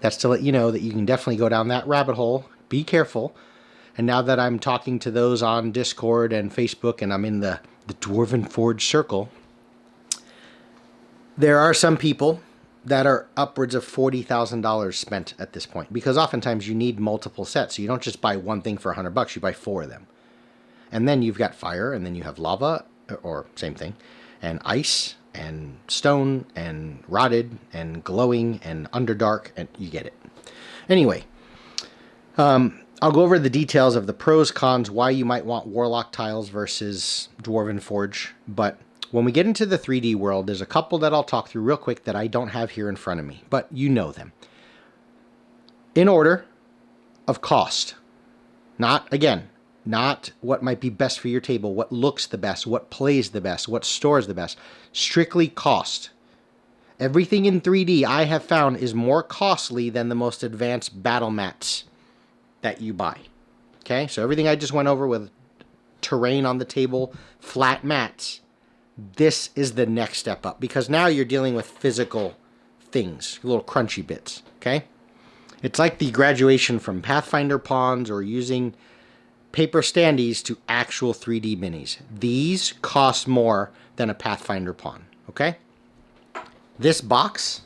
That's to let you know that you can definitely go down that rabbit hole. Be careful. And now that I'm talking to those on Discord and Facebook and I'm in the Dwarven Forge circle, there are some people that are upwards of $40,000 spent at this point, because oftentimes you need multiple sets. So you don't just buy one thing for $100, you buy 4 of them. And then you've got fire, and then you have lava, or same thing, and ice, and stone, and rotted, and glowing, and underdark, and you get it. Anyway, I'll go over the details of the pros, cons, why you might want Warlock Tiles versus Dwarven Forge, but when we get into the 3D world, there's a couple that I'll talk through real quick that I don't have here in front of me, but you know them. In order of cost. Not what might be best for your table, what looks the best, what plays the best, what stores the best. Strictly cost. Everything in 3D I have found is more costly than the most advanced Battlemats that you buy. Okay, so everything I just went over with terrain on the table, flat mats, this is the next step up, because now you're dealing with physical things, little crunchy bits, okay? It's like the graduation from Pathfinder pawns or using paper standees to actual 3D minis. These cost more than a Pathfinder pawn, okay? This box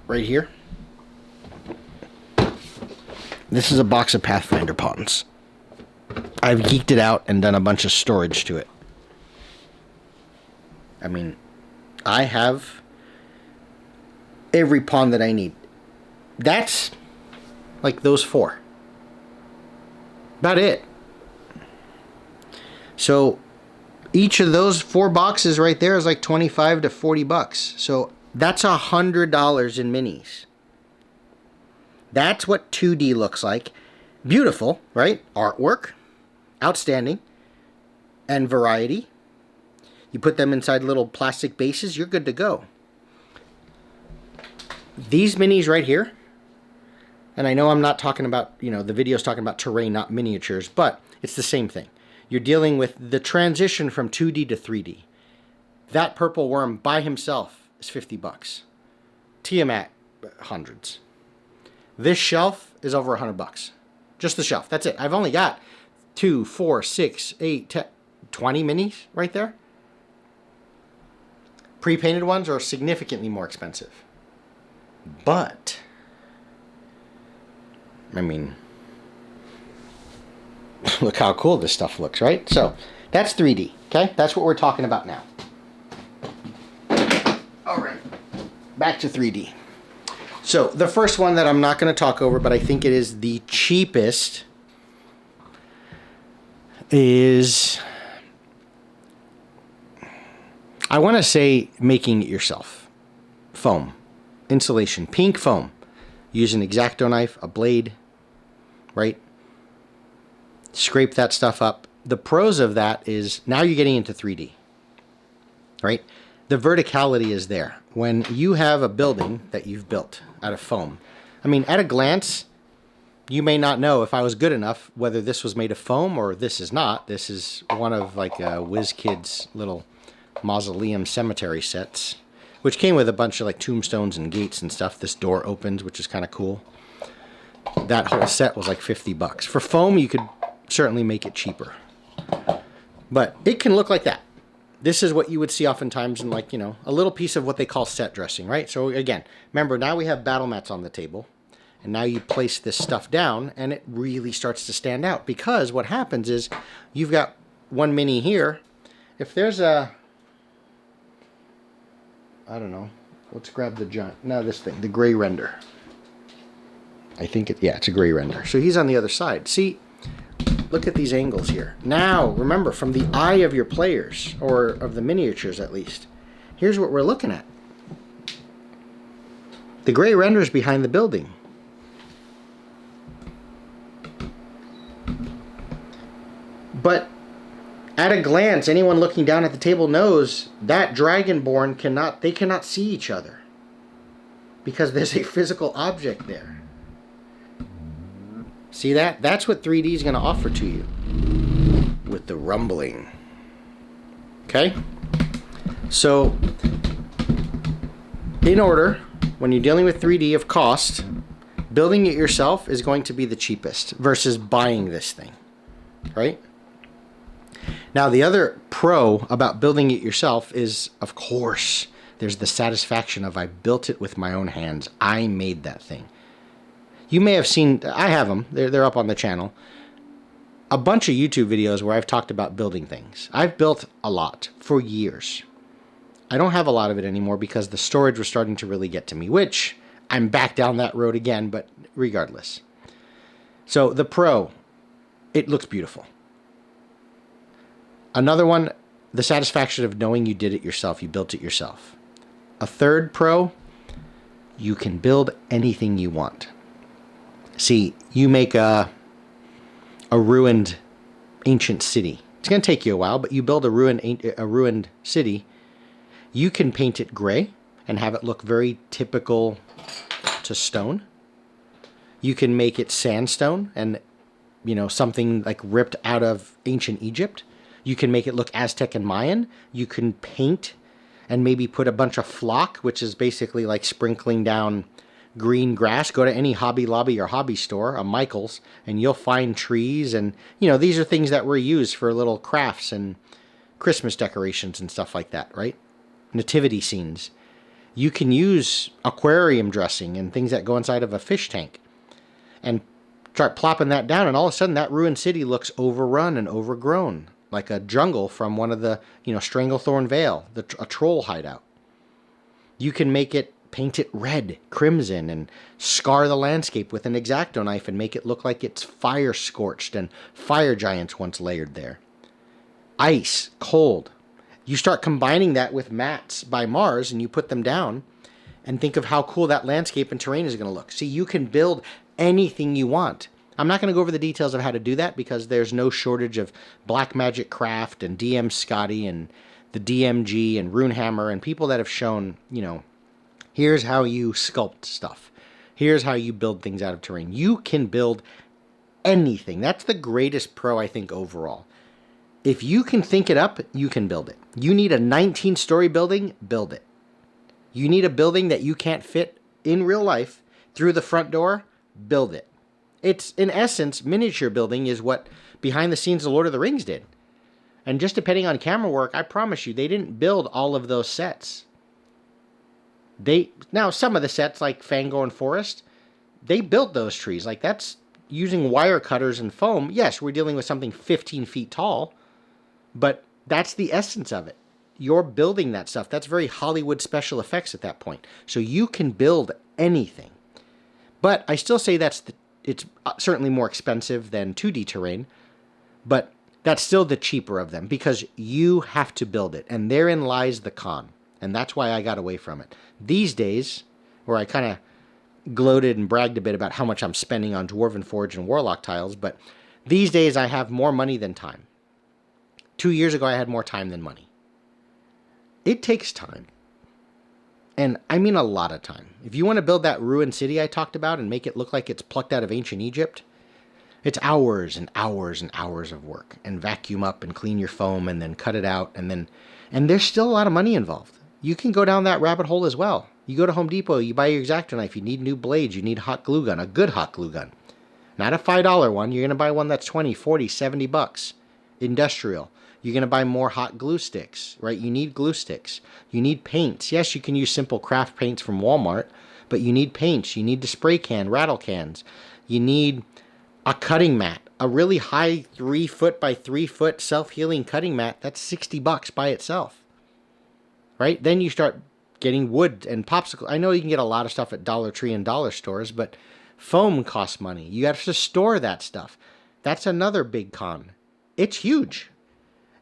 right here, this is a box of Pathfinder pawns. I've geeked it out and done a bunch of storage to it. I mean, I have every pawn that I need. That's like those 4. About it. So each of those 4 boxes right there is like $25 to $40. So that's $100 in minis. That's what 2D looks like. Beautiful, right? Artwork. Outstanding. And variety. You put them inside little plastic bases, you're good to go. These minis right here, and I know I'm not talking about, the video's talking about terrain, not miniatures, but it's the same thing. You're dealing with the transition from 2D to 3D. That purple worm by himself is $50. Tiamat, hundreds. This shelf is over $100. Just the shelf. That's it. I've only got 2, 4, 6, 8, 10, 20 minis right there. Pre-painted ones are significantly more expensive. But, I mean, look how cool this stuff looks, right? So, that's 3D, okay? That's what we're talking about now. All right, back to 3D. So, the first one that I'm not going to talk over, but I think it is the cheapest, is, I want to say making it yourself. Foam. Insulation. Pink foam. Use an X-Acto knife, a blade, right? Scrape that stuff up. The pros of that is now you're getting into 3D, right? The verticality is there. When you have a building that you've built out of foam, I mean, at a glance, you may not know if I was good enough whether this was made of foam or this is not. This is one of like WizKid's little mausoleum cemetery sets, which came with a bunch of like tombstones and gates and stuff. This door opens, which is kind of cool. That whole set was like $50. For foam, you could certainly make it cheaper. But it can look like that. This is what you would see oftentimes in like, a little piece of what they call set dressing, right? So again, remember now we have Battlemats on the table. And now you place this stuff down and it really starts to stand out. Because what happens is you've got one mini here. If there's a, I don't know, let's grab the giant, no, this thing, the gray render. I think it's a gray render. So he's on the other side. See, look at these angles here. Now, remember, from the eye of your players, or of the miniatures at least, here's what we're looking at. The gray render's behind the building. But at a glance, anyone looking down at the table knows that Dragonborn cannot see each other, because there's a physical object there. See that? That's what 3D is going to offer to you with the rumbling. Okay? So, in order, when you're dealing with 3D of cost, building it yourself is going to be the cheapest versus buying this thing. Right? Now, the other pro about building it yourself is, of course, there's the satisfaction of I built it with my own hands. I made that thing. You may have seen, I have them, they're up on the channel, a bunch of YouTube videos where I've talked about building things. I've built a lot for years. I don't have a lot of it anymore because the storage was starting to really get to me, which I'm back down that road again, but regardless. So the pro, it looks beautiful. Another one, the satisfaction of knowing you did it yourself, you built it yourself. A third pro, you can build anything you want. See, you make a ruined ancient city. It's going to take you a while, but you build a ruined city. You can paint it gray and have it look very typical to stone. You can make it sandstone and, something like ripped out of ancient Egypt. You can make it look Aztec and Mayan. You can paint and maybe put a bunch of flock, which is basically like sprinkling down green grass. Go to any Hobby Lobby or hobby store, a Michael's, and you'll find trees. And, these are things that were used for little crafts and Christmas decorations and stuff like that, right? Nativity scenes. You can use aquarium dressing and things that go inside of a fish tank and start plopping that down. And all of a sudden, that ruined city looks overrun and overgrown, like a jungle from one of the, Stranglethorn Vale, a troll hideout. You can paint it red, crimson, and scar the landscape with an X-Acto knife and make it look like it's fire scorched and fire giants once layered there. Ice, cold. You start combining that with mats by Mars and you put them down and think of how cool that landscape and terrain is going to look. See, you can build anything you want. I'm not going to go over the details of how to do that because there's no shortage of Black Magic Craft and DM Scotty and the DMG and Runehammer and people that have shown, here's how you sculpt stuff. Here's how you build things out of terrain. You can build anything. That's the greatest pro, I think, overall. If you can think it up, you can build it. You need a 19-story building, build it. You need a building that you can't fit in real life through the front door, build it. It's, in essence, miniature building is what behind the scenes of Lord of the Rings did. And just depending on camera work, I promise you, they didn't build all of those sets. Now, some of the sets, like Fangorn Forest, they built those trees. Like, that's using wire cutters and foam. Yes, we're dealing with something 15 feet tall, but that's the essence of it. You're building that stuff. That's very Hollywood special effects at that point. So you can build anything. But I still say it's certainly more expensive than 2D terrain, but that's still the cheaper of them because you have to build it. And therein lies the con. And that's why I got away from it. These days, where I kind of gloated and bragged a bit about how much I'm spending on Dwarven Forge and Warlock Tiles, but these days I have more money than time. 2 years ago, I had more time than money. It takes time. And I mean a lot of time. If you want to build that ruined city I talked about and make it look like it's plucked out of ancient Egypt, it's hours and hours and hours of work. And vacuum up and clean your foam and then cut it out. And there's still a lot of money involved. You can go down that rabbit hole as well. You go to Home Depot, you buy your X-Acto knife, you need new blades, you need hot glue gun, a good hot glue gun. Not a $5 one. You're going to buy one that's 20, 40, 70 bucks. Industrial. You're going to buy more hot glue sticks, right? You need glue sticks. You need paints. Yes, you can use simple craft paints from Walmart, but you need paints. You need the spray can, rattle cans. You need a cutting mat, a really high 3 foot by 3 foot self-healing cutting mat. That's 60 bucks by itself, right? Then you start getting wood and popsicle. I know you can get a lot of stuff at Dollar Tree and dollar stores, but Foam costs money. You have to store that stuff. That's another big con. It's huge.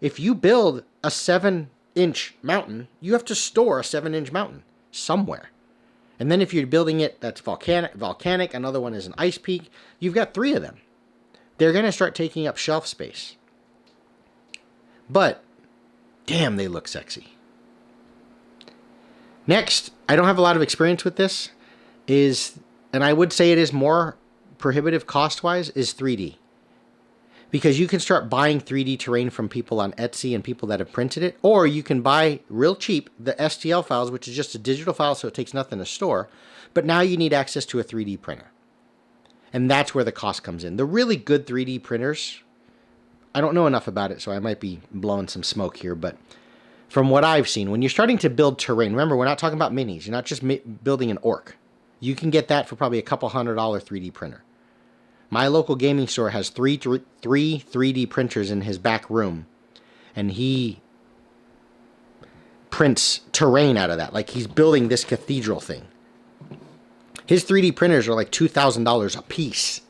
If you build a 7-inch mountain, you have to store a 7-inch mountain somewhere. And then if you're building it that's volcanic, another one is an ice peak, you've got 3 of them. They're going to start taking up shelf space. But, damn, they look sexy. Next, I don't have a lot of experience with this, and I would say it is more prohibitive cost-wise, is 3D. Because you can start buying 3D terrain from people on Etsy and people that have printed it, or you can buy real cheap the STL files, which is just a digital file, so it takes nothing to store, but now you need access to a 3D printer. And that's where the cost comes in. The really good 3D printers, I don't know enough about it, so I might be blowing some smoke here, but from what I've seen, when you're starting to build terrain, remember, we're not talking about minis. You're not just building an orc. You can get that for probably a couple $100 3D printer. My local gaming store has three 3D printers in his back room, and he prints terrain out of that. Like he's building this cathedral thing. His 3D printers are like $2,000 a piece.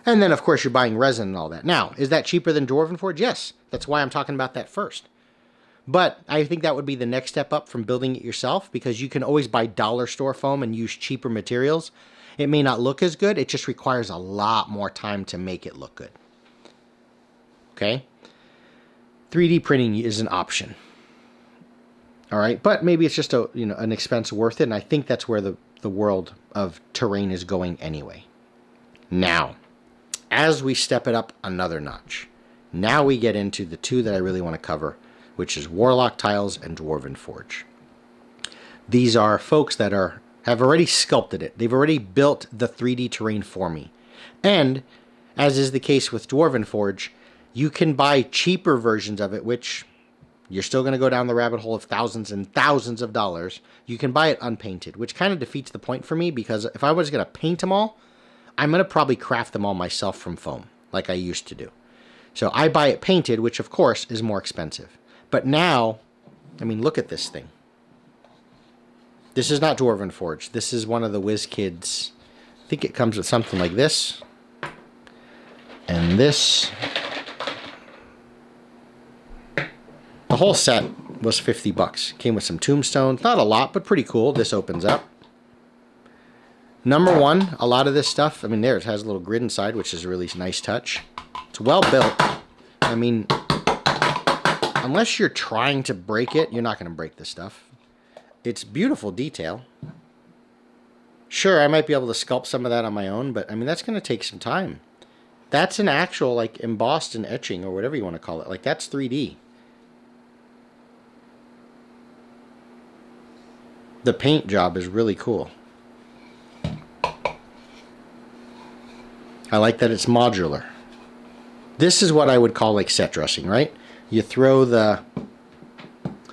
And then, of course, you're buying resin and all that. Now, is that cheaper than Dwarvenforge? Yes. That's why I'm talking about that first. But I think that would be the next step up from building it yourself, because you can always buy dollar store foam and use cheaper materials. It may not look as good. It just requires a lot more time to make it look good. Okay? 3D printing is an option. All right? But maybe it's just an expense worth it, and I think that's where the world of terrain is going anyway. Now, as we step it up another notch, now we get into the 2 that I really want to cover, which is Warlock Tiles and Dwarven Forge. These are folks that have already sculpted it. They've already built the 3D terrain for me. And, as is the case with Dwarven Forge, you can buy cheaper versions of it, which you're still going to go down the rabbit hole of thousands and thousands of dollars. You can buy it unpainted, which kind of defeats the point for me, because if I was going to paint them all, I'm going to probably craft them all myself from foam, like I used to do. So I buy it painted, which of course is more expensive. But now, I mean, look at this thing. This is not Dwarven Forge. This is one of the WizKids. I think it comes with something like this. And this. The whole set was $50. Came with some tombstones. Not a lot, but pretty cool. This opens up. Number 1, a lot of this stuff, I mean, there it has a little grid inside, which is a really nice touch. It's well built. I mean, unless you're trying to break it, you're not going to break this stuff. It's beautiful detail. Sure, I might be able to sculpt some of that on my own, but I mean, that's going to take some time. That's an actual, like, embossed and etching, or whatever you want to call it. Like, that's 3D. The paint job is really cool. I like that it's modular. This is what I would call like set dressing, right? You throw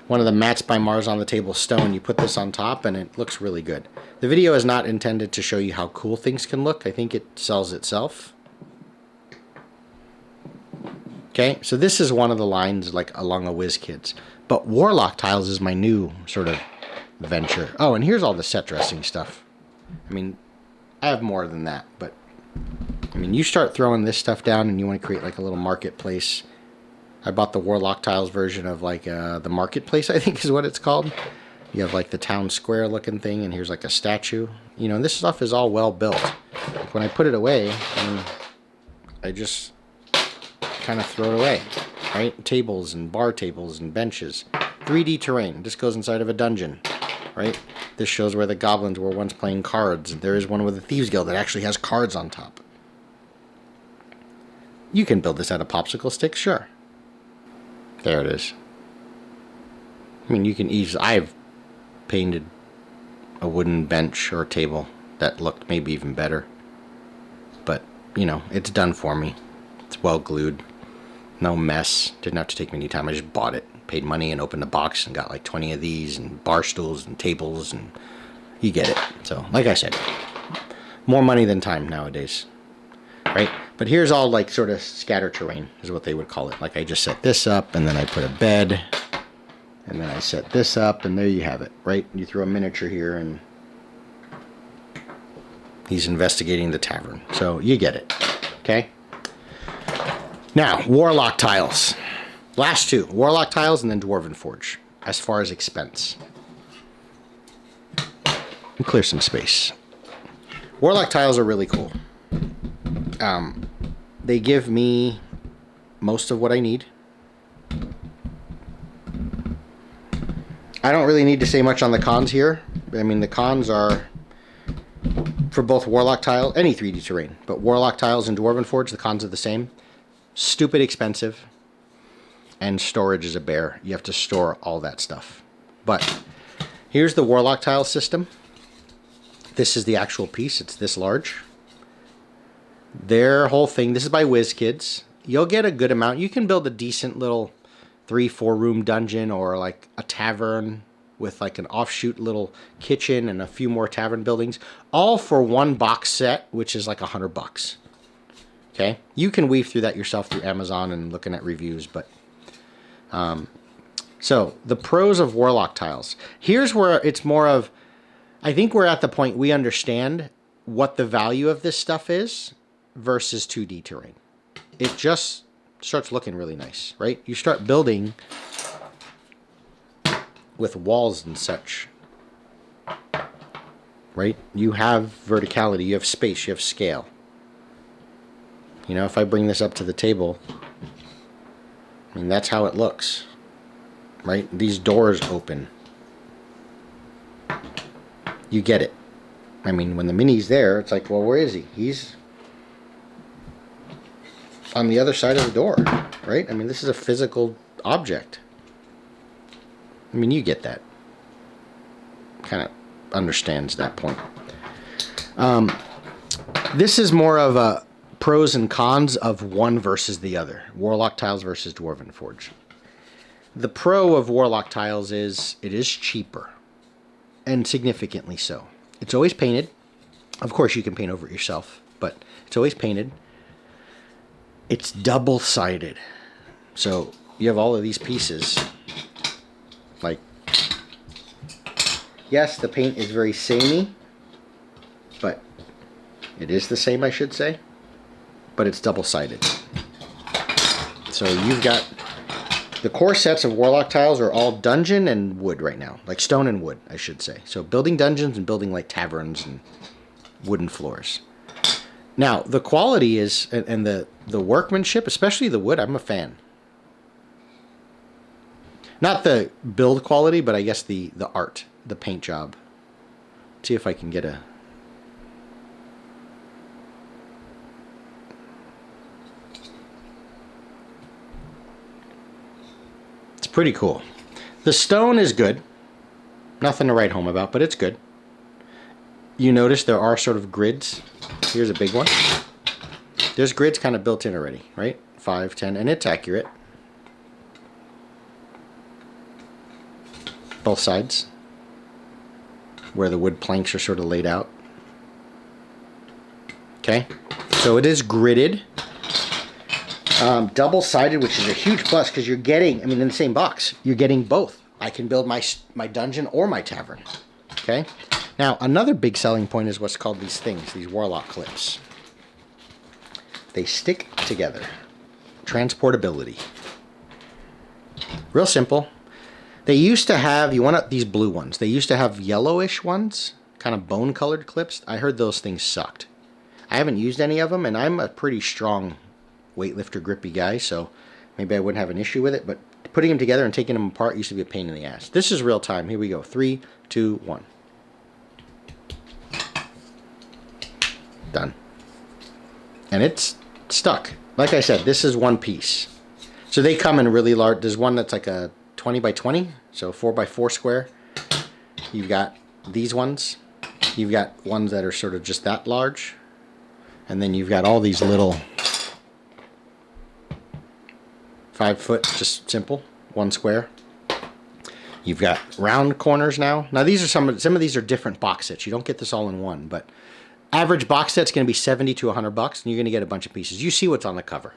one of the Mats by Mars on the table stone, you put this on top, and it looks really good. The video is not intended to show you how cool things can look. I think it sells itself. Okay, so this is one of the lines like along a WizKids. But Warlock Tiles is my new sort of venture. Oh, and here's all the set dressing stuff. I mean, I have more than that, but I mean, you start throwing this stuff down and you want to create like a little marketplace. I bought the Warlock Tiles version of like the marketplace, I think is what it's called. You have like the town square looking thing, and here's like a statue. You know, and this stuff is all well built. Like when I put it away, I just kind of throw it away, right? Tables and bar tables and benches. 3D terrain. This goes inside of a dungeon, right? This shows where the goblins were once playing cards. There is one with a Thieves Guild that actually has cards on top. You can build this out of popsicle sticks, sure. There it is. I mean, you can easily... I've painted a wooden bench or table that looked maybe even better. But, you know, it's done for me. It's well glued. No mess. Didn't have to take me any time. I just bought it. Paid money and opened the box and got like 20 of these and bar stools and tables, and you get it. So, like I said, more money than time nowadays. Right? But here's all like sort of scatter terrain is what they would call it. Like I just set this up, and then I put a bed, and then I set this up, and there you have it, right? You throw a miniature here, and He's investigating the tavern. So you get it. Okay? Now, Warlock Tiles. Last two. Warlock Tiles and then Dwarven Forge. As far as expense. And clear some space. Warlock Tiles are really cool. They give me most of what I need. I don't really need to say much on the cons here. I mean, the cons are for both Warlock Tile, any 3D terrain, but Warlock Tiles and Dwarven Forge, the cons are the same. Stupid expensive, and storage is a bear. You have to store all that stuff. But here's the Warlock Tile system. This is the actual piece. It's this large. Their whole thing, this is by WizKids. You'll get a good amount. You can build a decent little 3-4 room dungeon or like a tavern with like an offshoot little kitchen and a few more tavern buildings, all for one box set, which is like $100. Okay, you can weave through that yourself through Amazon and looking at reviews, but so the pros of Warlock Tiles. Here's where it's more of, I think we're at the point we understand what the value of this stuff is versus 2D terrain. It just starts looking really nice, right? You start building with walls and such, right? You have verticality, you have space, you have scale. You know, if I bring this up to the table, I mean, that's how it looks, right? These doors open. You get it. I mean, when the mini's there, it's like, well, where is he? He's on the other side of the door, right? I mean, this is a physical object. I mean, you get that. Kind of understands that point. This is more of a pros and cons of one versus the other. Warlock Tiles versus Dwarven Forge. The pro of Warlock Tiles is it is cheaper. And significantly so. It's always painted. Of course, you can paint over it yourself, but it's always painted. It's double-sided. So you have all of these pieces. Like, yes, the paint is very samey, but it is the same, I should say. But it's double-sided. So you've got the core sets of Warlock Tiles are all dungeon and wood right now. Like stone and wood, I should say. So building dungeons and building like taverns and wooden floors. Now, the quality is, and the workmanship, especially the wood, I'm a fan. Not the build quality, but I guess the art, the paint job. Let's see if I can get a... It's pretty cool. The stone is good. Nothing to write home about, but it's good. You notice there are sort of grids. Here's a big one. There's grids kind of built in already, right? 5, 10, and it's accurate. Both sides. Where the wood planks are sort of laid out. Okay? So it is gridded. Double-sided, which is a huge plus because you're getting, I mean, in the same box, you're getting both. I can build my dungeon or my tavern. Okay? Now, another big selling point is what's called these things, these Warlock Clips. They stick together. Transportability. Real simple. They used to have, you want these blue ones. They used to have yellowish ones, kind of bone-colored clips. I heard those things sucked. I haven't used any of them, and I'm a pretty strong weightlifter grippy guy, so maybe I wouldn't have an issue with it, but putting them together and taking them apart used to be a pain in the ass. This is real time. Here we go. 3, 2, 1. Done. And it's stuck. Like I said, this is one piece. So they come in really large. There's one that's like a 20 by 20, so 4 by 4 square. You've got these ones. You've got ones that are sort of just that large. And then you've got all these little 5 foot, just simple, 1 square. You've got round corners now. Now these are some of these are different box sets. You don't get this all in one, but average box set's going to be $70 to $100, and you're going to get a bunch of pieces. You see what's on the cover.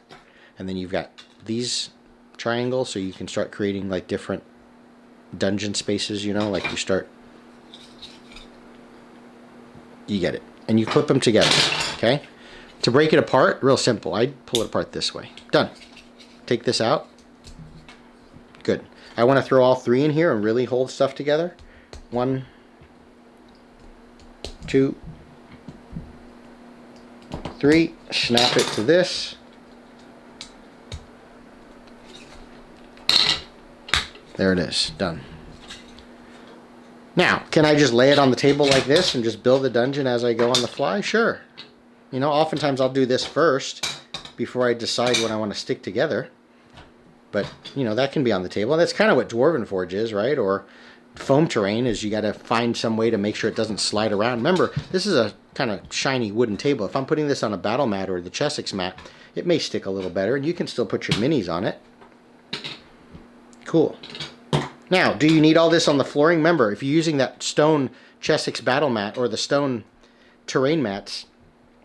And then you've got these triangles, so you can start creating like different dungeon spaces, you know, like you get it. and you clip them together, okay? To break it apart, real simple. I pull it apart this way. Done. Take this out. Good. I want to throw all 3 in here and really hold stuff together. 1, 2, 3. Snap it to this. There it is. Done. Now, can I just lay it on the table like this and just build the dungeon as I go on the fly? Sure. You know, oftentimes I'll do this first before I decide what I want to stick together. But, you know, that can be on the table. And that's kind of what Dwarven Forge is, right? Or foam terrain is you got to find some way to make sure it doesn't slide around. Remember, this is a kind of shiny wooden table. If I'm putting this on a Battlemat or the Chessex mat, it may stick a little better. And you can still put your minis on it. Cool. Now, do you need all this on the flooring? Remember, if you're using that stone Chessex battle mat or the stone terrain mats,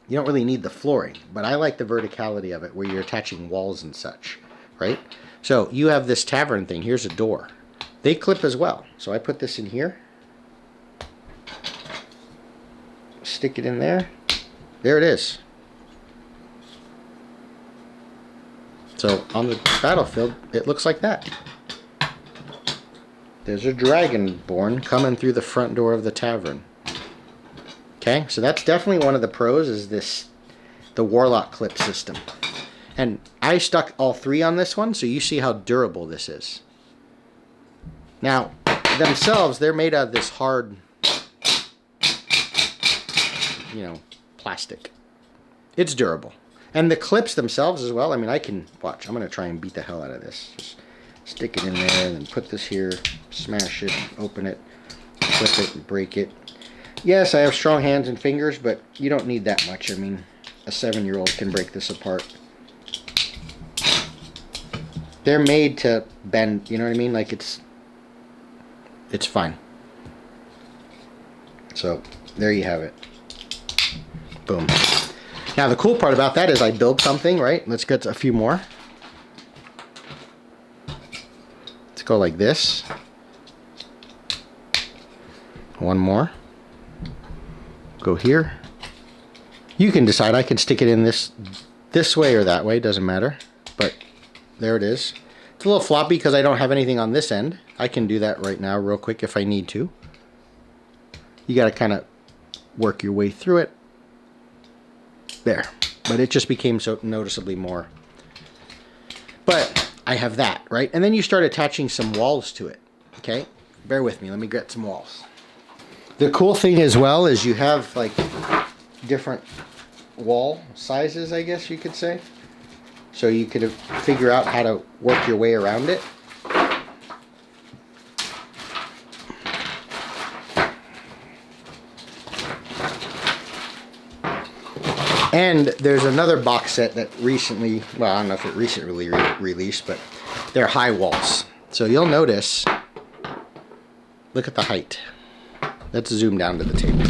you don't really need the flooring. But I like the verticality of it where you're attaching walls and such, right? So you have this tavern thing. Here's a door. They clip as well. So I put this in here. Stick it in there. There it is. So on the battlefield, it looks like that. There's a dragonborn coming through the front door of the tavern. Okay, so that's definitely one of the pros is the Warlock Clip system. And I stuck all 3 on this one, so you see how durable this is. Now, themselves, they're made out of this hard, you know, plastic. It's durable. And the clips themselves as well, I mean, I can, watch, I'm going to try and beat the hell out of this. Just stick it in there and then put this here, smash it, open it, flip it, and break it. Yes, I have strong hands and fingers, but you don't need that much. I mean, a 7-year-old can break this apart. They're made to bend, you know what I mean? Like it's fine. So, there you have it. Boom. Now, the cool part about that is I build something, right? Let's get a few more. Go like this. One more. Go here. You can decide. I can stick it in this way or that way. Doesn't matter. But there it is. It's a little floppy because I don't have anything on this end. I can do that right now real quick if I need to. You got to kind of work your way through it. There. But it just became so noticeably more. But I have that, right? And then you start attaching some walls to it, okay? Bear with me, let me get some walls. The cool thing as well is you have like different wall sizes, I guess you could say. So you could figure out how to work your way around it. And there's another box set that recently, well, I don't know if it recently released, but they're high walls. So you'll notice, look at the height. Let's zoom down to the table.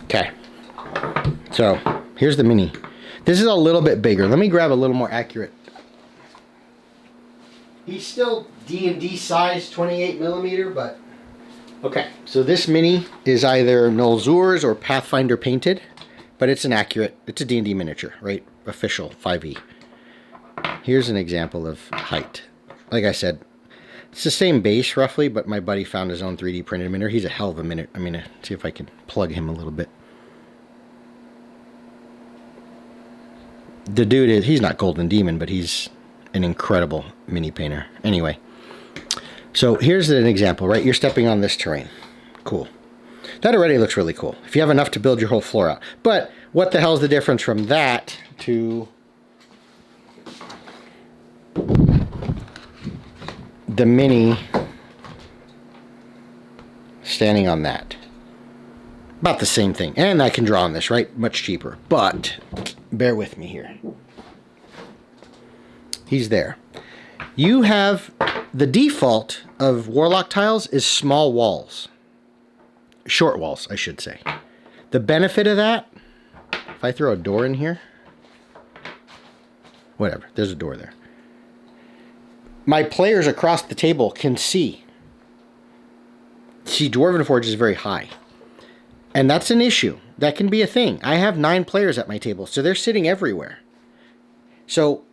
Okay. So here's the mini. This is a little bit bigger. Let me grab a little more accurate. He's still D&D size, 28 millimeter, but okay. So this mini is either Nolzur's or Pathfinder painted, but it's it's a D&D miniature, right? Official 5e. Here's an example of height. Like I said, it's the same base roughly, but my buddy found his own 3D printed miniature. He's a hell of a miniature. I mean, see if I can plug him a little bit. The dude he's not Golden Demon, but he's an incredible mini painter. Anyway, so here's an example, right? You're stepping on this terrain. Cool. That already looks really cool. If you have enough to build your whole floor out. But what the hell's the difference from that to the mini standing on that? About the same thing. And I can draw on this, right? Much cheaper. But bear with me here. He's there. You have the default of Warlock Tiles is small walls. Short walls, I should say. The benefit of that, if I throw a door in here, whatever, there's a door there. my players across the table can see. See, Dwarven Forge is very high. And that's an issue. That can be a thing. I have 9 players at my table, so they're sitting everywhere. So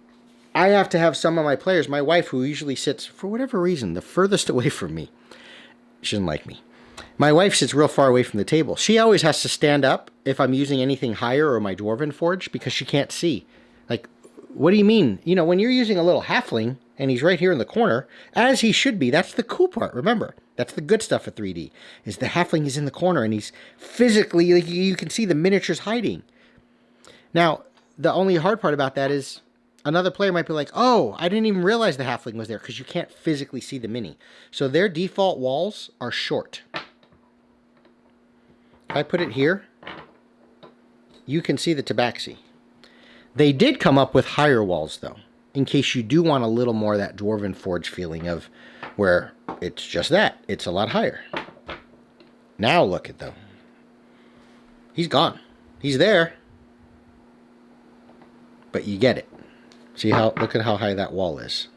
I have to have some of my players, my wife, who usually sits, for whatever reason, the furthest away from me. She doesn't like me. My wife sits real far away from the table. She always has to stand up if I'm using anything higher or my Dwarven Forge because she can't see. Like, what do you mean? You know, when you're using a little halfling and he's right here in the corner, as he should be, that's the cool part, remember. That's the good stuff of 3D, is the halfling is in the corner and he's physically, like, you can see the miniatures hiding. Now, the only hard part about that is another player might be like, oh, I didn't even realize the halfling was there because you can't physically see the mini. So their default walls are short. If I put it here, you can see the tabaxi. They did come up with higher walls, though, in case you do want a little more of that Dwarven Forge feeling of where it's just that. It's a lot higher. Now look at though. He's gone. He's there. But you get it. See how, look at how high that wall is.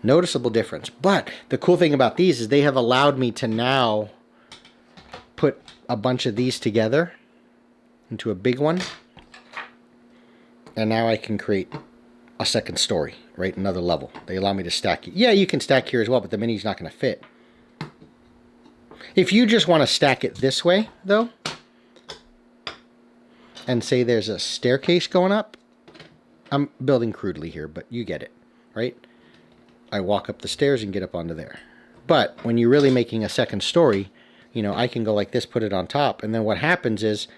Noticeable difference. But the cool thing about these is they have allowed me to now put a bunch of these together into a big one. And now I can create a second story, right? Another level. They allow me to stack. Yeah, you can stack here as well, but the mini's not going to fit. If you just want to stack it this way, though, and say there's a staircase going up, I'm building crudely here, but you get it, right? I walk up the stairs and get up onto there. But when you're really making a second story, you know, I can go like this, put it on top, and then what happens is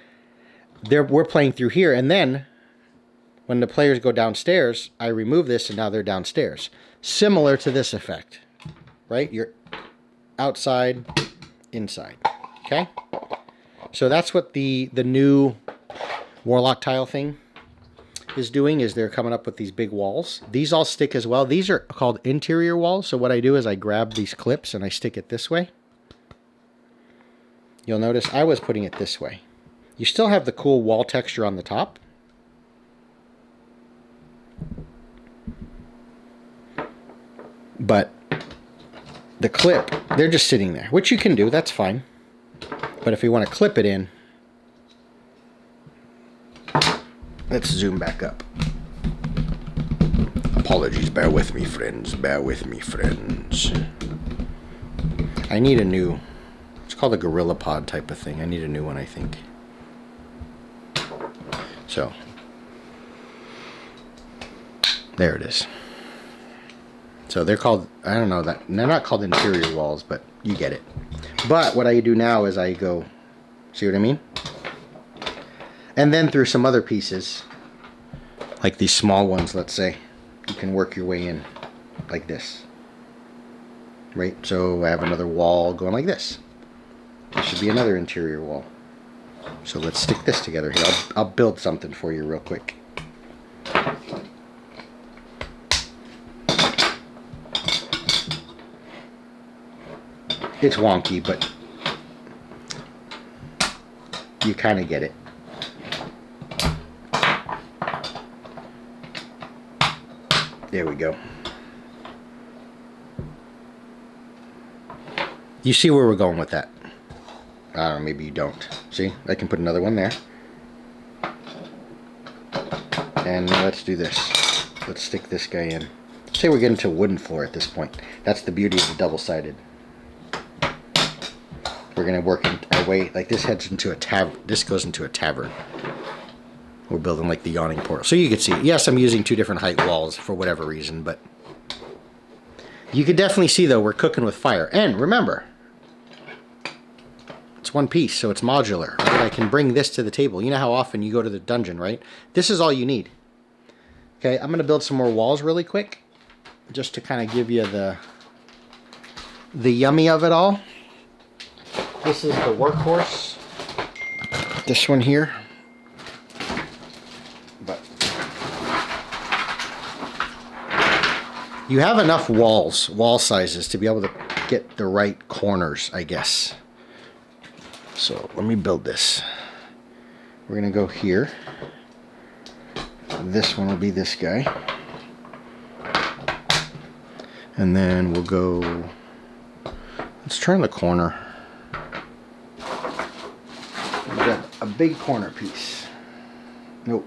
we're playing through here, and then when the players go downstairs, I remove this, and now they're downstairs. Similar to this effect, right? You're outside, inside, okay? So that's what the new Warlock tile thing is doing, is they're coming up with these big walls. These all stick as well. These are called interior walls. So what I do is I grab these clips and I stick it this way. You'll notice I was putting it this way. You still have the cool wall texture on the top. But the clip, they're just sitting there, which you can do, that's fine. But if you want to clip it in, let's zoom back up. Apologies, bear with me, friends. Bear with me, friends. I need a new, it's called a Gorilla Pod type of thing. I need a new one, I think. So, there it is. So they're called, I don't know, that they're not called interior walls, but you get it. But what I do now is I go, see what I mean? And then through some other pieces, like these small ones, let's say, you can work your way in like this. Right? So I have another wall going like this. This should be another interior wall. So let's stick this together here. I'll build something for you real quick. It's wonky, but you kind of get it. There we go. You see where we're going with that? I don't know, maybe you don't. See, I can put another one there. And let's do this. Let's stick this guy in. Say we're getting to a wooden floor at this point. That's the beauty of the double-sided. We're going to work our way, like this heads into a tavern. This goes into a tavern. We're building like the yawning portal. So you can see, yes, I'm using 2 different height walls for whatever reason, but you can definitely see, though, we're cooking with fire. And remember, it's one piece, so it's modular. Right? I can bring this to the table. You know how often you go to the dungeon, right? This is all you need. Okay, I'm going to build some more walls really quick, just to kind of give you the yummy of it all. This is the workhorse. This one here. But you have enough wall sizes to be able to get the right corners, I guess. So let me build this. We're going to go here. This one will be this guy. And then we'll go, let's turn the corner. We've got a big corner piece. Nope.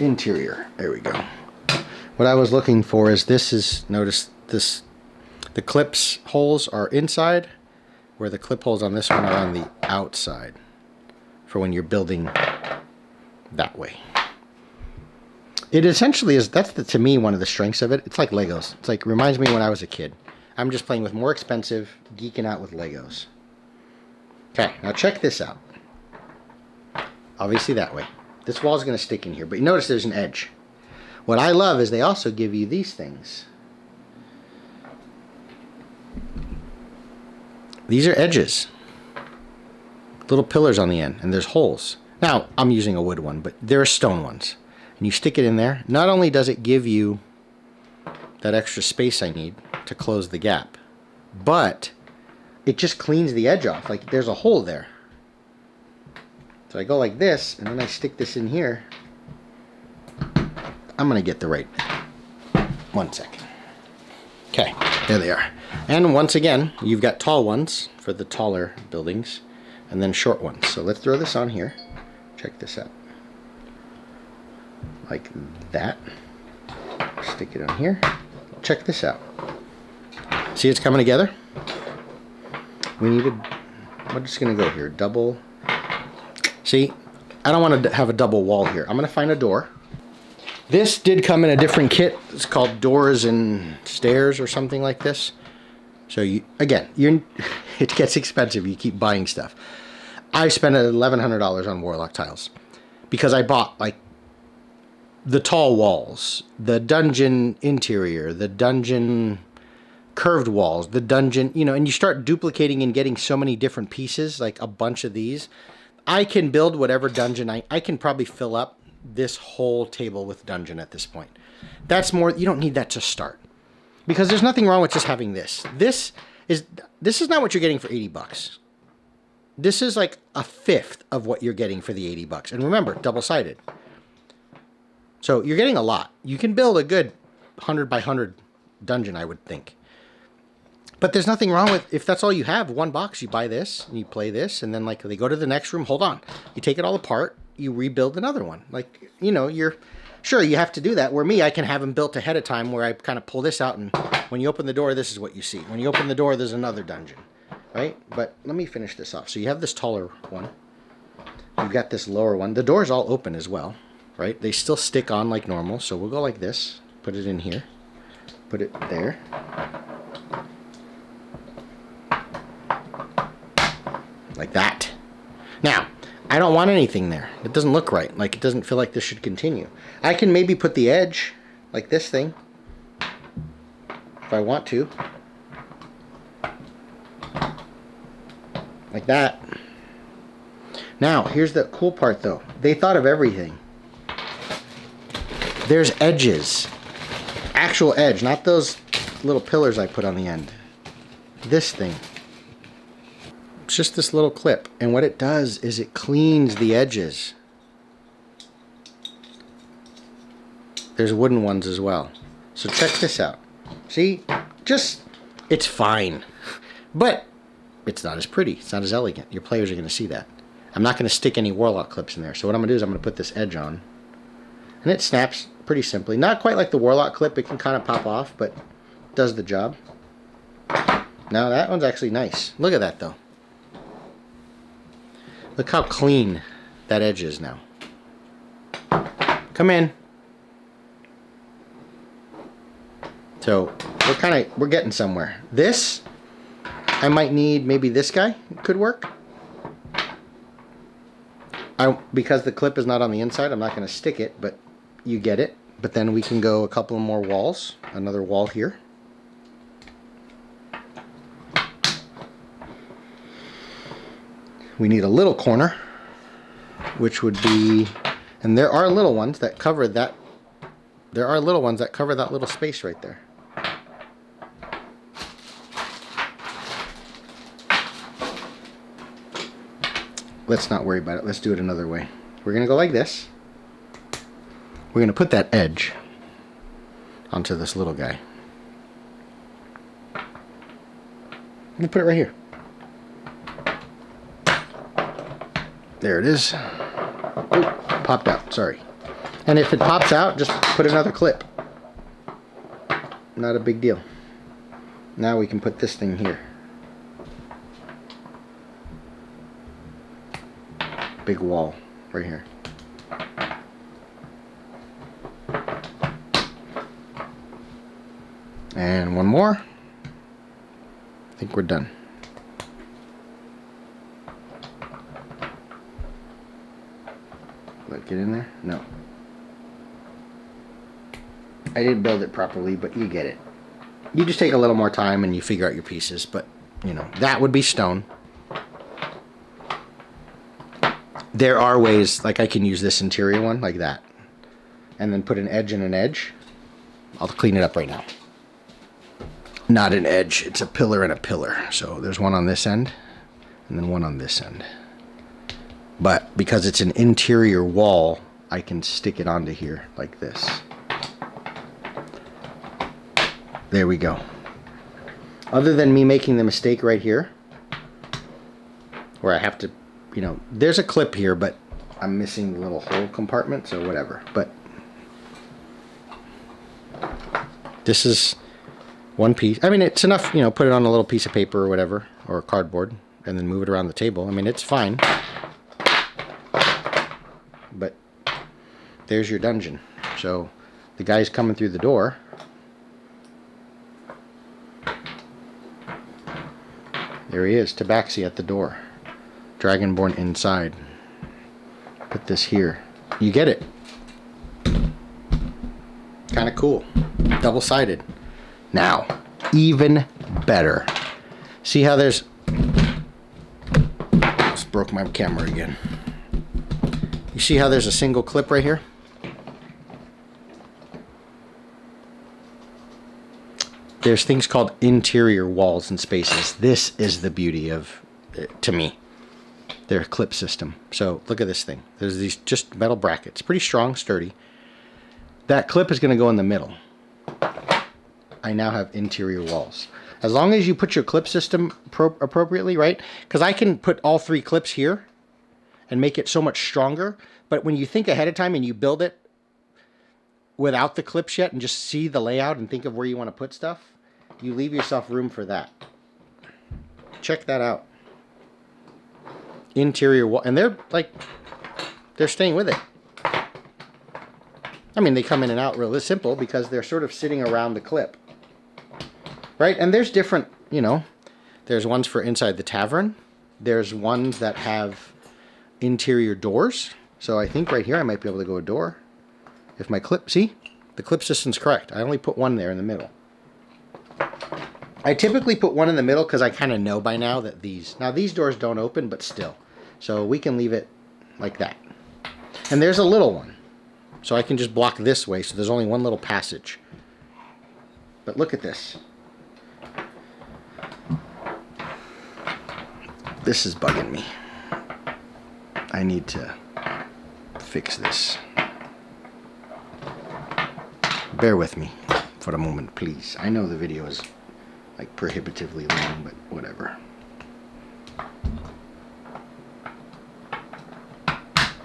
Interior. There we go. What I was looking for is this is, notice this, the clips holes are inside, where the clip holes on this one are on the outside for when you're building that way. It essentially is, that's to me one of the strengths of it. It's like Legos. It's like, reminds me when I was a kid. I'm just playing with more expensive, geeking out with Legos. Okay, now check this out. Obviously that way. This wall is going to stick in here, but you notice there's an edge. What I love is they also give you these things. These are edges. Little pillars on the end, and there's holes. Now, I'm using a wood one, but there are stone ones. And you stick it in there. Not only does it give you that extra space I need to close the gap, but it just cleans the edge off. Like, there's a hole there. So I go like this, and then I stick this in here. I'm going to get the right. 1 second. Okay, there they are. And once again, you've got tall ones for the taller buildings, and then short ones. So let's throw this on here. Check this out. Like that. Stick it on here. Check this out. See, it's coming together. We need a, we're just going to go here. Double. See, I don't want to have a double wall here. I'm going to find a door. This did come in a different kit. It's called Doors and Stairs or something like this. So you, again, it gets expensive. You keep buying stuff. I spent $1,100 on Warlock Tiles because I bought like the tall walls, the dungeon interior, the dungeon curved walls, the dungeon, you know, and you start duplicating and getting so many different pieces, like a bunch of these. I can build whatever dungeon I can probably fill up this whole table with dungeon at this point. That's more, you don't need that to start. Because there's nothing wrong with just having this. This is not what you're getting for 80 bucks. This is like a fifth of what you're getting for the 80 bucks. And remember, double-sided. So you're getting a lot. You can build a good 100 by 100 dungeon, I would think. But there's nothing wrong with, if that's all you have, one box, you buy this, and you play this, and then like they go to the next room, hold on. You take it all apart, you rebuild another one. Like, you know, you're, sure, you have to do that. Where me, I can have them built ahead of time where I kind of pull this out, and when you open the door, this is what you see. When you open the door, there's another dungeon, right? But let me finish this off. So you have this taller one. You've got this lower one. The door's all open as well, right? They still stick on like normal. So we'll go like this, put it in here, put it there. Like that. Now, I don't want anything there. It doesn't look right. Like, it doesn't feel like this should continue. I can maybe put the edge, like this thing, if I want to. Like that. Now, here's the cool part, though. They thought of everything. There's edges. Actual edge, not those little pillars I put on the end. This thing. It's just this little clip, and what it does is it cleans the edges. There's wooden ones as well. So check this out. See, just, it's fine, but it's not as pretty. It's not as elegant. Your players are going to see that. I'm not going to stick any Warlock clips in there. So what I'm going to do is I'm going to put this edge on, and it snaps pretty simply. Not quite like the Warlock clip. It can kind of pop off, but does the job. Now that one's actually nice. Look at that though. Look how clean that edge is now. Come in. So we're getting somewhere. This, I might need, maybe this guy could work. Because the clip is not on the inside, I'm not going to stick it, but you get it. But then we can go a couple more walls. Another wall here. We need a little corner, which would be, and there are little ones that cover that. There are little ones that cover that little space right there. Let's not worry about it. Let's do it another way. We're going to go like this. We're going to put that edge onto this little guy. We'll put it right here. There it is. Oh, popped out, sorry. And if it pops out, just put another clip. Not a big deal. Now we can put this thing here. Big wall right here. And one more. I think we're done. Will it get in there? No. I didn't build it properly, but you get it. You just take a little more time and you figure out your pieces, but, you know, that would be stone. There are ways, like I can use this interior one, like that, and then put an edge and an edge. I'll clean it up right now. Not an edge, it's a pillar and a pillar. So there's one on this end, and then one on this end. But because it's an interior wall, I can stick it onto here like this. There we go. Other than me making the mistake right here, where I have to, you know, there's a clip here, but I'm missing the little hole compartment, so whatever. But this is one piece. I mean, it's enough, you know, put it on a little piece of paper or whatever, or cardboard, and then move it around the table. I mean, it's fine. But there's your dungeon. So the guy's coming through the door. There he is, Tabaxi at the door. Dragonborn inside. Put this here. You get it. Kind of cool. Double-sided. Now, even better. See how there's... Just broke my camera again. You see how there's a single clip right here? There's things called interior walls and spaces. This is the beauty of, to me, their clip system. So look at this thing. There's these just metal brackets. Pretty strong, sturdy. That clip is going to go in the middle. I now have interior walls. As long as you put your clip system appropriately, right? Because I can put all three clips here and make it so much stronger. But when you think ahead of time and you build it without the clips yet and just see the layout and think of where you want to put stuff, you leave yourself room for that. Check that out. Interior wall, and they're staying with it. I mean, they come in and out really simple because they're sort of sitting around the clip, right? And there's different, you know, there's ones for inside the tavern. There's ones that have interior doors. So I think right here I might be able to go a door. If my clip, see, the clip system's correct. I only put one there in the middle. I typically put one in the middle because I kind of know by now that these doors don't open, but still. So we can leave it like that. And there's a little one. So I can just block this way, so there's only one little passage. But look at this. This is bugging me. I need to fix this. Bear with me for a moment, please. I know the video is like prohibitively long, but whatever.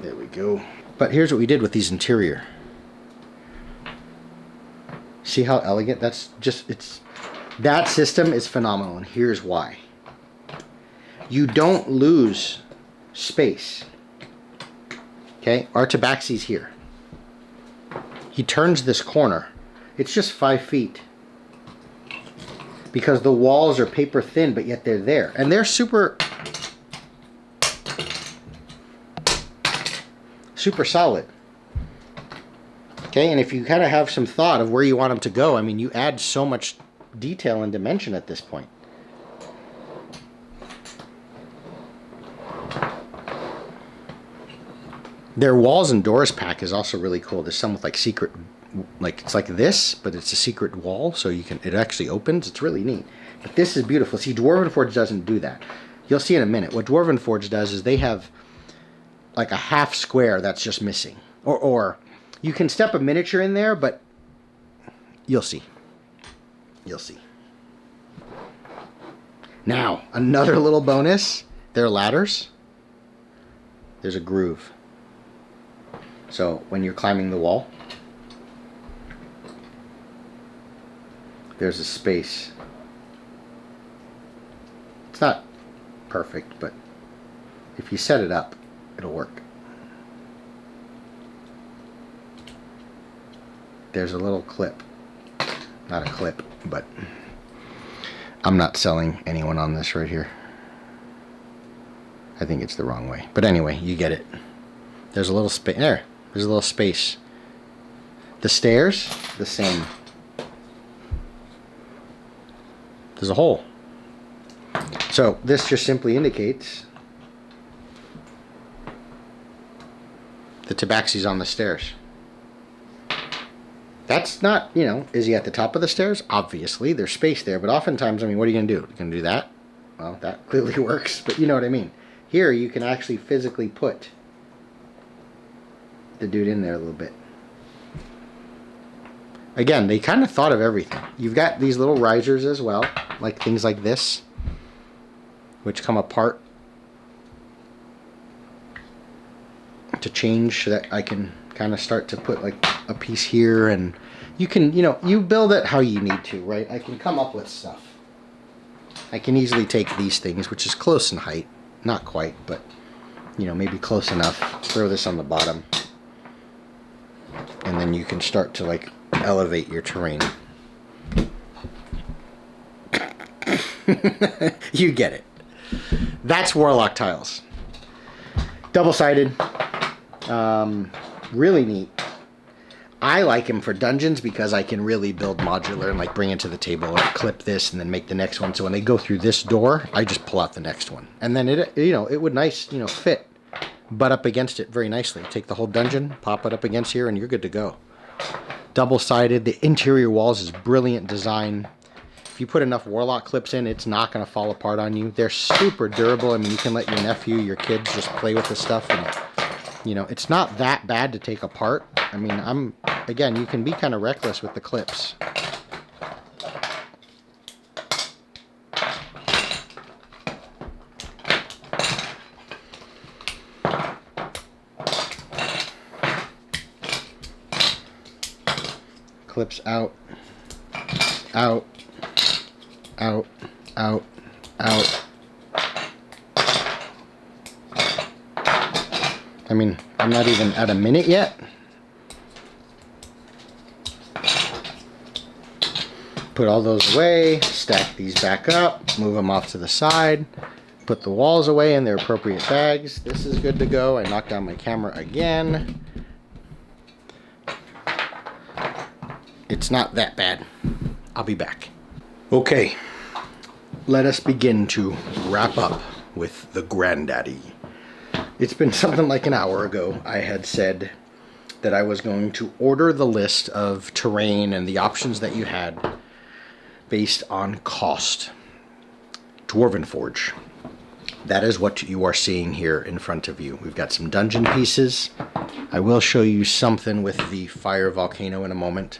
There we go. But here's what we did with these interior. See how elegant? That's just, that system is phenomenal, and here's why. You don't lose space. Okay, our Tabaxi's here. He turns this corner. It's just 5 feet. Because the walls are paper thin, but yet they're there. And they're super solid. Okay, and if you kind of have some thought of where you want them to go, I mean, you add so much detail and dimension at this point. Their walls and doors pack is also really cool. There's some with like secret, like it's like this, but it's a secret wall, so you can, it actually opens. It's really neat. But this is beautiful. See, Dwarvenforge doesn't do that. You'll see in a minute. What Dwarvenforge does is they have like a half square that's just missing. Or you can step a miniature in there, but you'll see. You'll see. Now, another little bonus. They're ladders. There's a groove. So when you're climbing the wall, there's a space. It's not perfect, but if you set it up, it'll work. There's a little clip. Not a clip, but I'm not selling anyone on this right here. I think it's the wrong way. But anyway, you get it. There's a little space. There's a little space. The stairs, the same. There's a hole. So this just simply indicates the tabaxi's on the stairs. That's not, you know, is he at the top of the stairs? Obviously, there's space there, but oftentimes, I mean, what are you going to do? You're going to do that? Well, that clearly works, but you know what I mean. Here, you can actually physically put the dude in there a little bit. Again, they kind of thought of everything. You've got these little risers as well, like things like this, which come apart to change so that I can kind of start to put like a piece here, and you can, you know, you build it how you need to, right? I can come up with stuff. I can easily take these things, which is close in height, not quite, but you know, maybe close enough. Throw this on the bottom, and then you can start to like elevate your terrain. You get it. That's Warlock Tiles. Double-sided. Really neat. I like him for dungeons because I can really build modular and like bring it to the table or clip this and then make the next one. So when they go through this door, I just pull out the next one. And then it, you know, it would nice, you know, fit, butt up against it very nicely. Take the whole dungeon, pop it up against here, and you're good to go. Double-sided. The interior walls is brilliant design. If you put enough Warlock clips in, it's not going to fall apart on you. They're super durable. I mean, you can let your nephew, your kids just play with this stuff, and you know, it's not that bad to take apart. I mean, again, you can be kind of reckless with the clips. Clips out, out, out, out, out. I mean, I'm not even at a minute yet. Put all those away, stack these back up, move them off to the side, put the walls away in their appropriate bags. This is good to go. I knocked down my camera again. It's not that bad. I'll be back. Okay, let us begin to wrap up with the granddaddy. It's been something like an hour ago I had said that I was going to order the list of terrain and the options that you had based on cost. Dwarvenforge. That is what you are seeing here in front of you. We've got some dungeon pieces. I will show you something with the fire volcano in a moment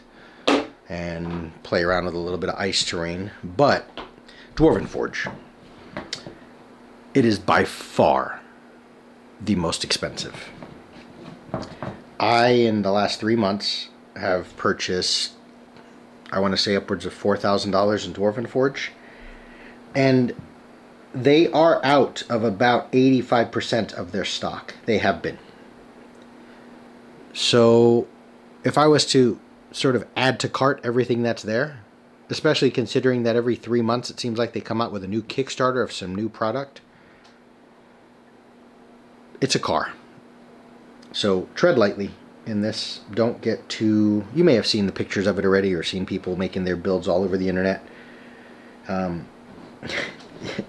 and play around with a little bit of ice terrain. But Dwarvenforge, it is by far the most expensive. I, in the last 3 months, have purchased, I want to say, upwards of $4,000 in Dwarvenforge, and they are out of about 85% of their stock. They have been. So if I was to sort of add to cart everything that's there, especially considering that every 3 months it seems like they come out with a new Kickstarter of some new product, it's a car. So tread lightly in this. Don't get too... You may have seen the pictures of it already or seen people making their builds all over the internet.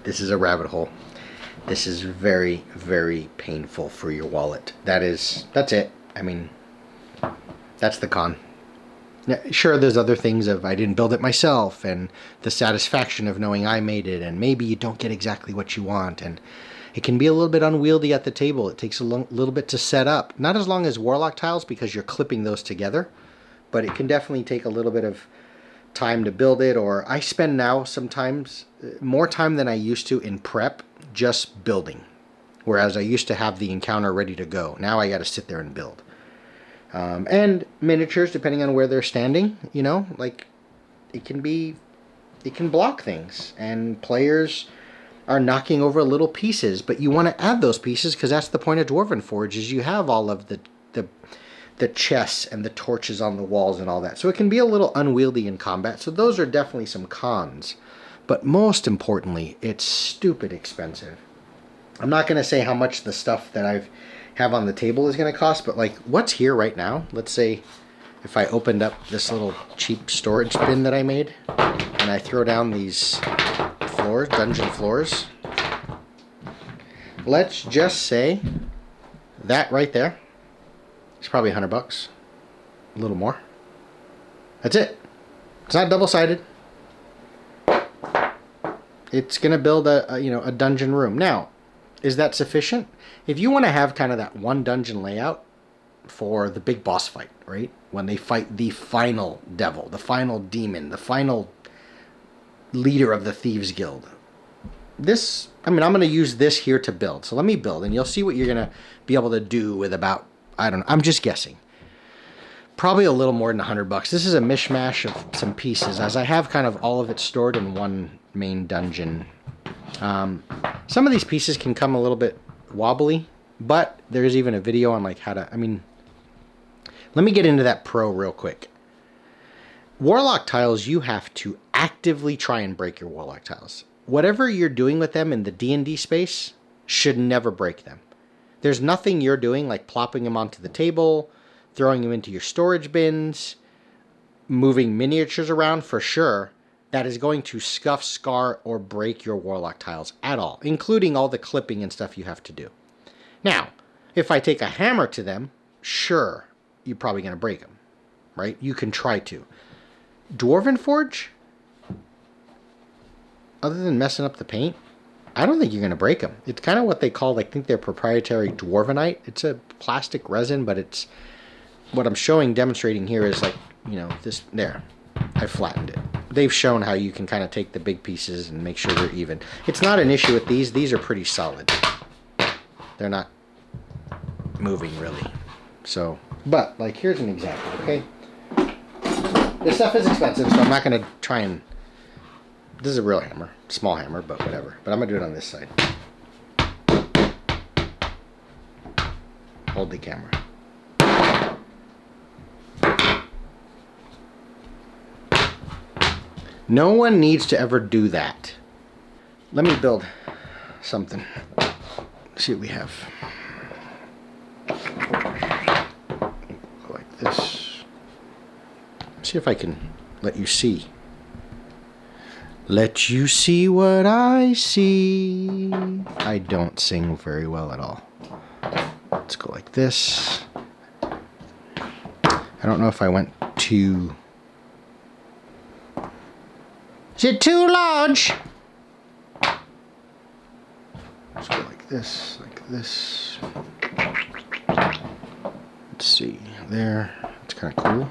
This is a rabbit hole. This is very, very painful for your wallet. That's it. I mean, that's the con. Sure, there's other things of I didn't build it myself and the satisfaction of knowing I made it, and maybe you don't get exactly what you want, and it can be a little bit unwieldy at the table. It takes a little bit to set up. Not as long as Warlock Tiles because you're clipping those together, but it can definitely take a little bit of time to build it, or I spend now sometimes more time than I used to in prep just building. Whereas I used to have the encounter ready to go. Now I got to sit there and build. And miniatures, depending on where they're standing, you know, like it can block things, and players are knocking over little pieces, but you want to add those pieces because that's the point of Dwarven Forge, is you have all of the chests and the torches on the walls and all that. So it can be a little unwieldy in combat. So those are definitely some cons. But most importantly, it's stupid expensive. I'm not going to say how much the stuff that I have on the table is going to cost, but like what's here right now, let's say if I opened up this little cheap storage bin that I made and I throw down these floors, dungeon floors, let's just say that right there, it's probably $100, a little more. That's it. It's not double-sided. It's gonna build a dungeon room. Now, is that sufficient? If you want to have kind of that one dungeon layout for the big boss fight, right? When they fight the final devil, the final demon, the final leader of the Thieves Guild. This, I mean, I'm going to use this here to build. So let me build, and you'll see what you're going to be able to do with about, I don't know, I'm just guessing. Probably a little more than $100. This is a mishmash of some pieces, as I have kind of all of it stored in one main dungeon. Some of these pieces can come a little bit wobbly, but there's even a video on like how to, I mean, let me get into that pro real quick. Warlock tiles, you have to actively try and break your Warlock tiles. Whatever you're doing with them in the D&D space should never break them. There's nothing you're doing like plopping them onto the table, throwing them into your storage bins, moving miniatures around for sure, that is going to scuff, scar, or break your Warlock tiles at all, including all the clipping and stuff you have to do. Now, if I take a hammer to them, sure, you're probably going to break them, right? You can try to. Dwarven Forge, other than messing up the paint, I don't think you're going to break them. It's kind of what they call, I think, their proprietary Dwarvenite. It's a plastic resin, but it's, what I'm demonstrating here is like, you know, this, there. I flattened it. They've shown how you can kind of take the big pieces and make sure they're even. It's not an issue with these. These are pretty solid. They're not moving really. So, but like, here's an example, okay? This stuff is expensive, so I'm not going to try and... This is a real hammer. Small hammer, but whatever. But I'm going to do it on this side. Hold the camera. No one needs to ever do that. Let me build something. Let's see what we have. Go like this. See if I can let you see. Let you see what I see. I don't sing very well at all. Let's go like this. I don't know if I went too... Is it too large? Let's go like this, like this. Let's see, there. That's kind of cool.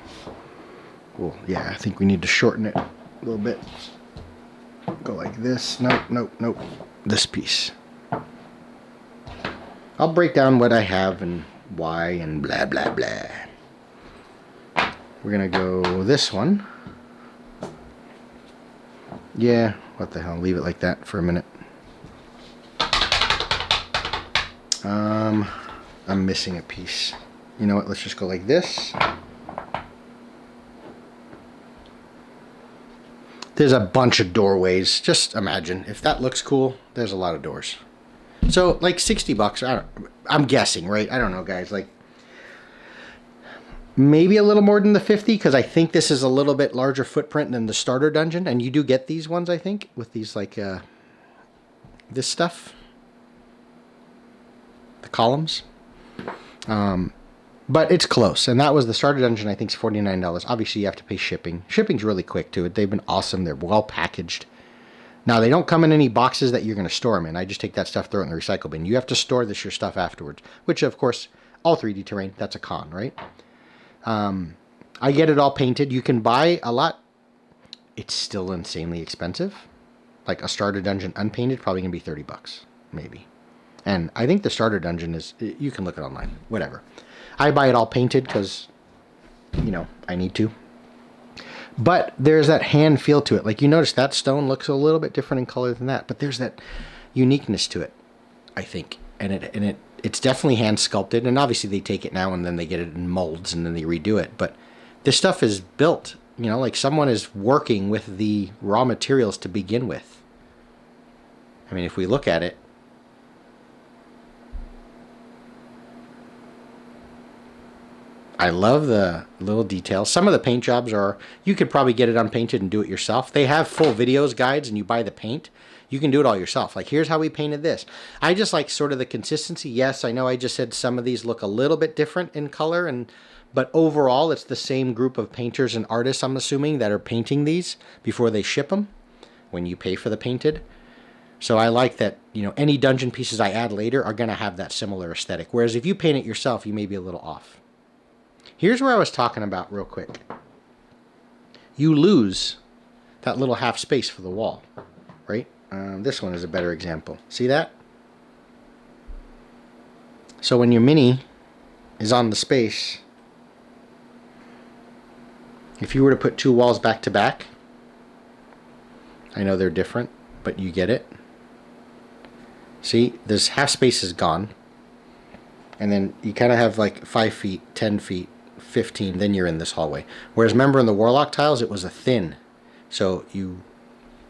Well, yeah, I think we need to shorten it a little bit. Go like this. Nope, nope, nope. This piece. I'll break down what I have and why and blah, blah, blah. We're going to go this one. Yeah, what the hell, leave it like that for a minute. I'm missing a piece. You know what, let's just go like this. There's a bunch of doorways. Just imagine, if that looks cool, there's a lot of doors. So, like $60, I'm guessing, right? I don't know, guys, like, maybe a little more than the 50, because I think this is a little bit larger footprint than the starter dungeon, and you do get these ones, I think, with these, like, this stuff. The columns. But it's close, and that was the starter dungeon, I think, is $49. Obviously, you have to pay shipping. Shipping's really quick, too. They've been awesome. They're well packaged. Now, they don't come in any boxes that you're going to store them in. I just take that stuff, throw it in the recycle bin. You have to store your stuff afterwards, which, of course, all 3D terrain, that's a con, right? I get it all painted. You can buy a lot. it's still insanely expensive. Like a starter dungeon unpainted, probably gonna be $30, maybe. And I think the starter dungeon is, you can look it online, whatever. I buy it all painted because, you know, I need to. But there's that hand feel to it. Like, you notice that stone looks a little bit different in color than that, but there's that uniqueness to it, I think. And it's definitely hand sculpted, and obviously they take it now and then they get it in molds and then they redo it. But this stuff is built, you know, like someone is working with the raw materials to begin with. I mean, if we look at it, I love the little details. Some of the paint jobs are, you could probably get it unpainted and do it yourself. They have full videos, guides, and you buy the paint. You can do it all yourself. Like, here's how we painted this. I just like sort of the consistency. Yes, I know I just said some of these look a little bit different in color, but overall it's the same group of painters and artists, I'm assuming, that are painting these before they ship them when you pay for the painted. So I like that, you know, any dungeon pieces I add later are going to have that similar aesthetic. Whereas if you paint it yourself, you may be a little off. Here's where I was talking about real quick. You lose that little half space for the wall, right? This one is a better example. See that? So when your mini is on the space, if you were to put two walls back to back, I know they're different, but you get it. See, this half space is gone. And then you kind of have like 5 feet, 10 feet, 15, then you're in this hallway. Whereas remember in the Warlock tiles, it was a thin. So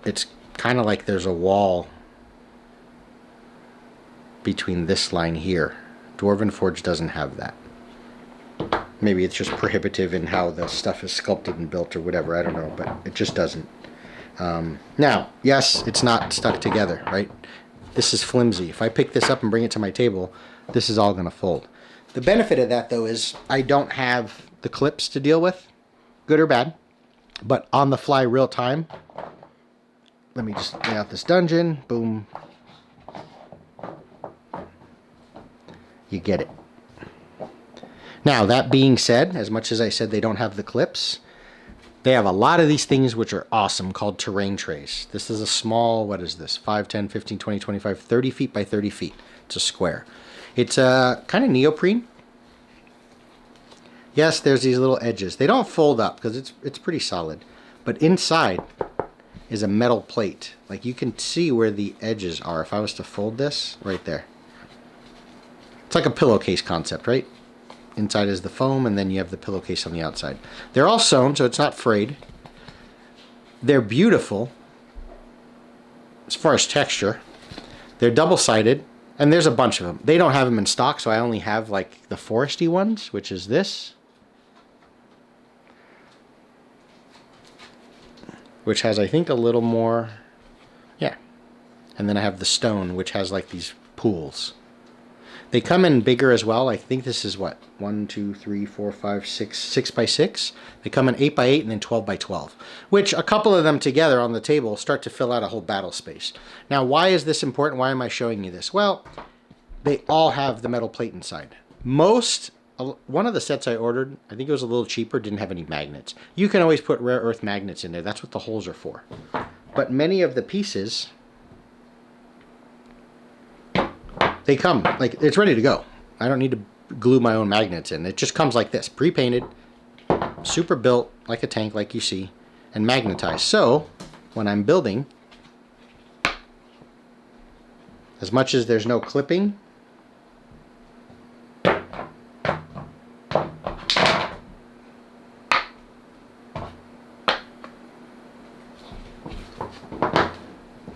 it's kind of like there's a wall between this line here. Dwarven Forge doesn't have that. Maybe it's just prohibitive in how the stuff is sculpted and built or whatever, I don't know, but it just doesn't. Now, yes, it's not stuck together, right? This is flimsy. If I pick this up and bring it to my table, this is all going to fold. The benefit of that, though, is I don't have the clips to deal with, good or bad, but on the fly, real time. Let me just lay out this dungeon. Boom. You get it. Now, that being said, as much as I said they don't have the clips, they have a lot of these things which are awesome called terrain trays. This is a small, what is this? 5, 10, 15, 20, 25, 30 feet by 30 feet. It's a square. It's kind of neoprene. Yes, there's these little edges. They don't fold up because it's pretty solid. But inside is a metal plate. Like, you can see where the edges are. If I was to fold this, right there. It's like a pillowcase concept, right? Inside is the foam, and then you have the pillowcase on the outside. They're all sewn, so it's not frayed. They're beautiful as far as texture. They're double-sided, and there's a bunch of them. They don't have them in stock, so I only have like the foresty ones, which is this, which has, I think, a little more, yeah. And then I have the stone, which has like these pools. They come in bigger as well. I think this is what? 1, 2, 3, 4, 5, 6, 6 by 6. They come in 8 by 8 and then 12 by 12, which a couple of them together on the table start to fill out a whole battle space. Now, why is this important? Why am I showing you this? Well, they all have the metal plate inside. One of the sets I ordered, I think it was a little cheaper, didn't have any magnets. You can always put rare earth magnets in there. That's what the holes are for. But many of the pieces, they come, like, it's ready to go. I don't need to glue my own magnets in. It just comes like this, pre-painted, super built, like a tank, like you see, and magnetized. So, when I'm building, as much as there's no clipping,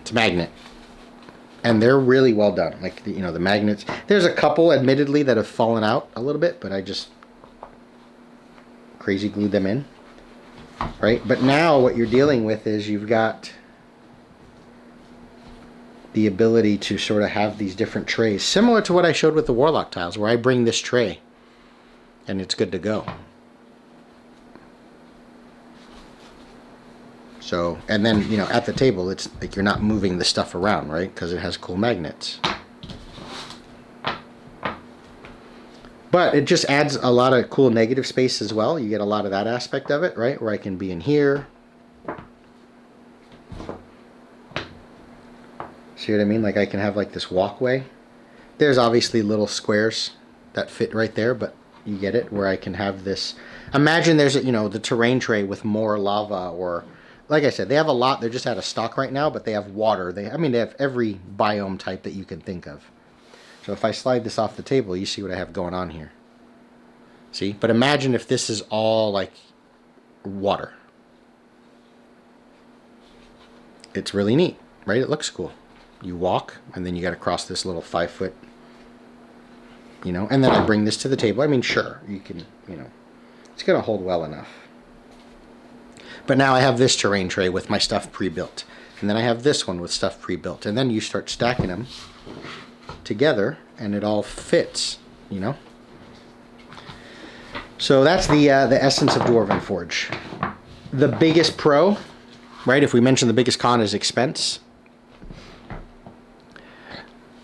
it's a magnet. And they're really well done. Like, you know, the magnets. There's a couple, admittedly, that have fallen out a little bit, but I just crazy glued them in. Right? But now what you're dealing with is you've got the ability to sort of have these different trays. Similar to what I showed with the Warlock tiles, where I bring this tray and it's good to go. So, and then, you know, at the table, it's like you're not moving the stuff around, right? Because it has cool magnets. But it just adds a lot of cool negative space as well. You get a lot of that aspect of it, right? Where I can be in here. See what I mean? Like I can have like this walkway. There's obviously little squares that fit right there, but you get it, where I can have this. Imagine there's a, the terrain tray with more lava, or like I said, they have a lot. They're just out of stock right now, but they have water. They have every biome type that you can think of. So if I slide this off the table, you see what I have going on here. See? But imagine if this is all like water. It's really neat, right? It looks cool. You walk, and then you got to cross this little 5-foot, and then I bring this to the table. I mean, sure, you can, it's going to hold well enough. But now I have this terrain tray with my stuff pre-built. And then I have this one with stuff pre-built. And then you start stacking them together, and it all fits, So that's the essence of Dwarven Forge. The biggest pro, right? If we mention the biggest con is expense.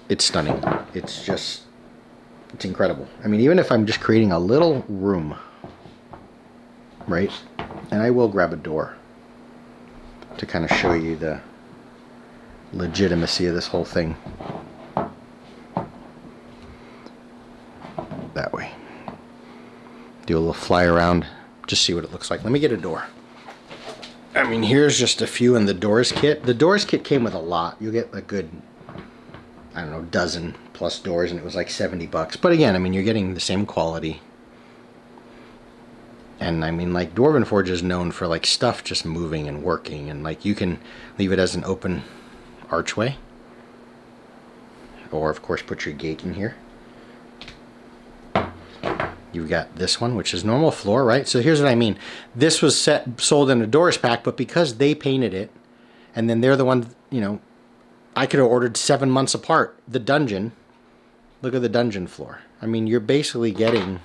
It's stunning. It's incredible. I mean, even if I'm just creating a little room, right? And I will grab a door to kind of show you the legitimacy of this whole thing. That way. Do a little fly around, just see what it looks like. Let me get a door. I mean, here's just a few in the doors kit. The doors kit came with a lot. You'll get a good, I don't know, dozen plus doors, and it was like $70. But again, I mean, you're getting the same quality. And I mean, like, Dwarven Forge is known for like stuff just moving and working, and like you can leave it as an open archway, or of course put your gate in here. You've got this one, which is normal floor, right? So here's what I mean. This was sold in a doors pack, but because they painted it, and then they're the one, I could have ordered 7 months apart. The dungeon, look at the dungeon floor. I mean, you're basically getting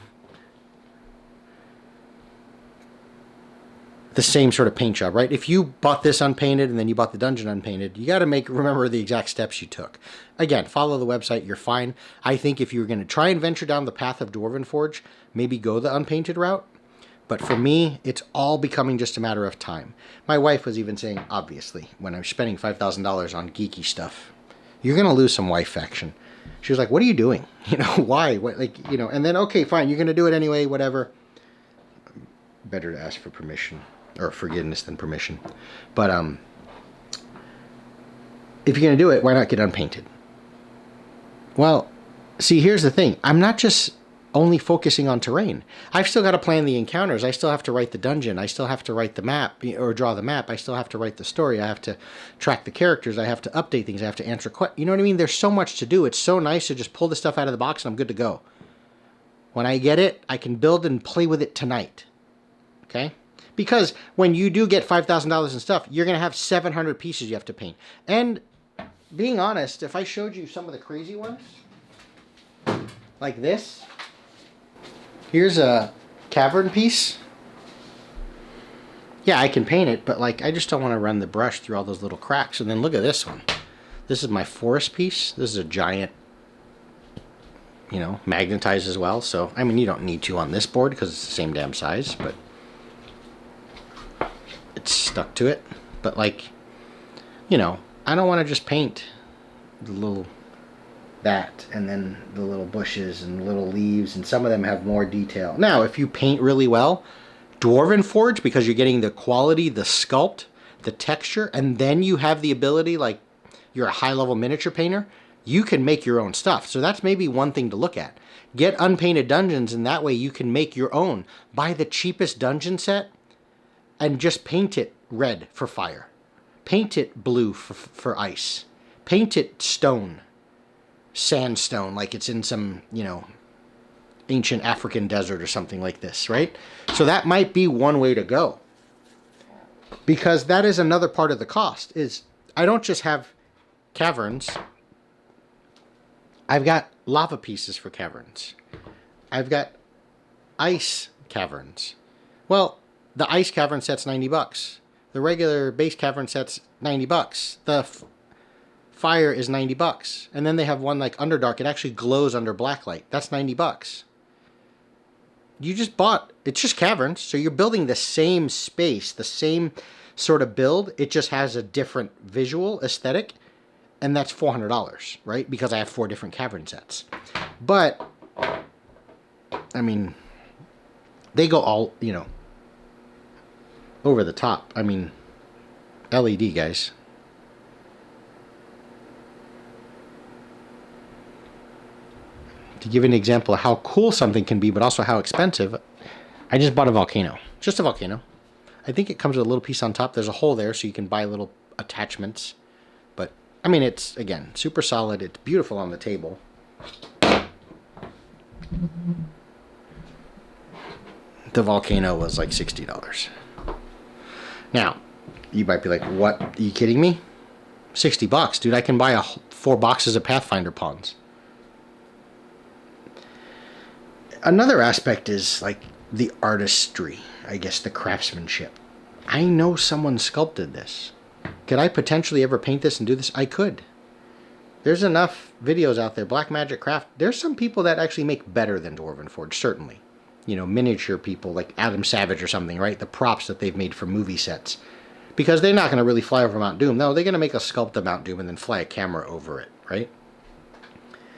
the same sort of paint job, right? If you bought this unpainted and then you bought the dungeon unpainted, you got to remember the exact steps you took. Again, follow the website, you're fine. I think if you're going to try and venture down the path of Dwarven Forge, maybe go the unpainted route. But for me, it's all becoming just a matter of time. My wife was even saying, obviously, when I'm spending $5,000 on geeky stuff, you're going to lose some wife faction. She was like, what are you doing? Why? What, and then, okay, fine, you're going to do it anyway, whatever. Better to ask for permission. Or forgiveness than permission. But if you're going to do it, why not get unpainted? Well, see, here's the thing. I'm not just only focusing on terrain. I've still got to plan the encounters. I still have to write the dungeon. I still have to write the map, or draw the map. I still have to write the story. I have to track the characters. I have to update things. I have to answer questions. You know what I mean? There's so much to do. It's so nice to just pull the stuff out of the box and I'm good to go. When I get it, I can build and play with it tonight. Okay? Because when you do get $5,000 in stuff, you're going to have 700 pieces you have to paint. And being honest, if I showed you some of the crazy ones, like this, here's a cavern piece. Yeah, I can paint it, but like I just don't want to run the brush through all those little cracks. And then look at this one. This is my forest piece. This is a giant, magnetized as well. So, I mean, you don't need to on this board because it's the same damn size, but it's stuck to it. But like, I don't want to just paint the little that and then the little bushes and little leaves, and some of them have more detail. Now, if you paint really well, Dwarven Forge, because you're getting the quality, the sculpt, the texture, and then you have the ability, like you're a high-level miniature painter, you can make your own stuff. So that's maybe one thing to look at. Get unpainted dungeons, and that way you can make your own. Buy the cheapest dungeon set and just paint it red for fire. Paint it blue for ice. Paint it stone. Sandstone, like it's in some, ancient African desert or something like this, right? So that might be one way to go. Because that is another part of the cost, is I don't just have caverns. I've got lava pieces for caverns. I've got ice caverns. Well, the ice cavern set's $90. The regular base cavern set's $90. The fire is $90. And then they have one like Underdark. It actually glows under blacklight. That's $90. You just bought, it's just caverns. So you're building the same space, the same sort of build. It just has a different visual aesthetic. And that's $400, right? Because I have 4 different cavern sets. But, I mean, they go all, you know, over the top. I mean, LED, guys. To give an example of how cool something can be, but also how expensive, I just bought a volcano. Just a volcano. I think it comes with a little piece on top. There's a hole there so you can buy little attachments. But, I mean, it's, again, super solid. It's beautiful on the table. The volcano was like $60. Now, you might be like, what? Are you kidding me? $60, dude. I can buy 4 boxes of Pathfinder pawns. Another aspect is like the artistry, I guess, the craftsmanship. I know someone sculpted this. Could I potentially ever paint this and do this? I could. There's enough videos out there. Black Magic Craft. There's some people that actually make better than Dwarven Forge, certainly. You know, miniature people like Adam Savage or something, right? The props that they've made for movie sets. Because they're not going to really fly over Mount Doom. No, they're going to make a sculpt of Mount Doom and then fly a camera over it, right?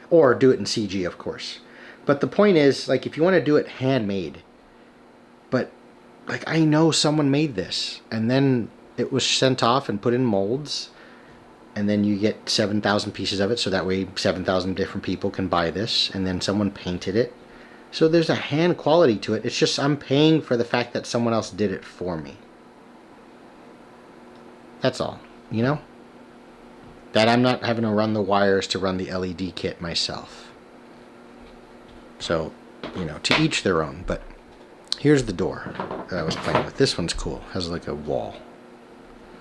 Or do it in CG, of course. But the point is, like, if you want to do it handmade, but, like, I know someone made this, and then it was sent off and put in molds, and then you get 7,000 pieces of it, so that way 7,000 different people can buy this, and then someone painted it. So there's a hand quality to it. It's just I'm paying for the fact that someone else did it for me. That's all, you know? That I'm not having to run the wires to run the LED kit myself. So, you know, to each their own. But here's the door that I was playing with. This one's cool. Has like a wall.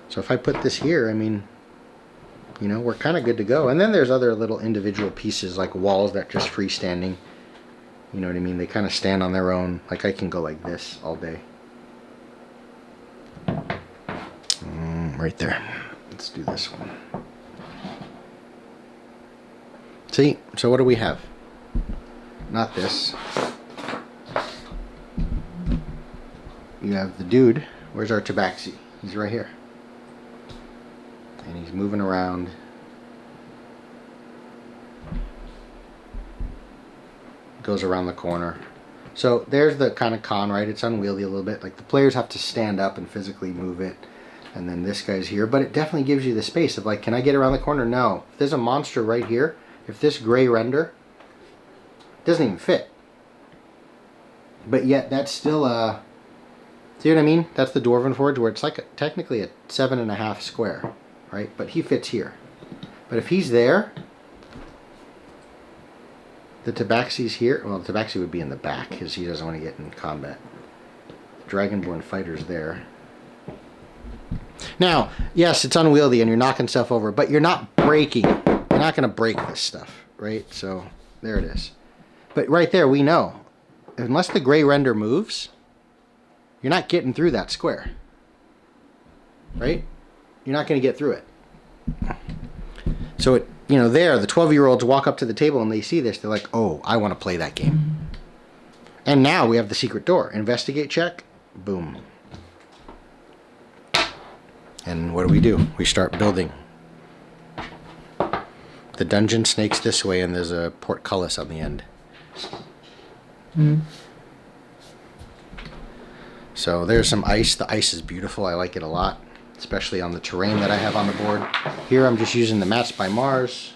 So if I put this here, I mean, you know, we're kind of good to go. And then there's other little individual pieces like walls that just freestanding. You know what I mean? They kind of stand on their own. Like I can go like this all day. Right there. Let's do this one. See? So what do we have? Not this. You have the dude. Where's our tabaxi? He's right here. And he's moving around. Goes around the corner. So there's the kind of con, right? It's unwieldy a little bit. Like the players have to stand up and physically move it. And then this guy's here. But it definitely gives you the space of like, can I get around the corner? No. If there's a monster right here, if this gray render doesn't even fit. But yet that's still a... See what I mean? That's the Dwarven Forge where it's like technically a 7.5 square, right? But he fits here. But if he's there, the Tabaxi's here. Well, the Tabaxi would be in the back because he doesn't want to get in combat. Dragonborn fighter's there. Now, yes, it's unwieldy and you're knocking stuff over, but you're not breaking. You're not going to break this stuff, right? So there it is. But right there, we know, unless the gray render moves, you're not getting through that square. Right? You're not going to get through it. So, it, you know, there, the 12-year-olds walk up to the table and they see this. They're like, oh, I want to play that game. And now we have the secret door. Investigate check. Boom. And what do? We start building. The dungeon snakes this way and there's a portcullis on the end. So there's some ice. The ice is beautiful. I like it a lot, especially on the terrain that I have on the board. Here I'm just using the Mats by Mars.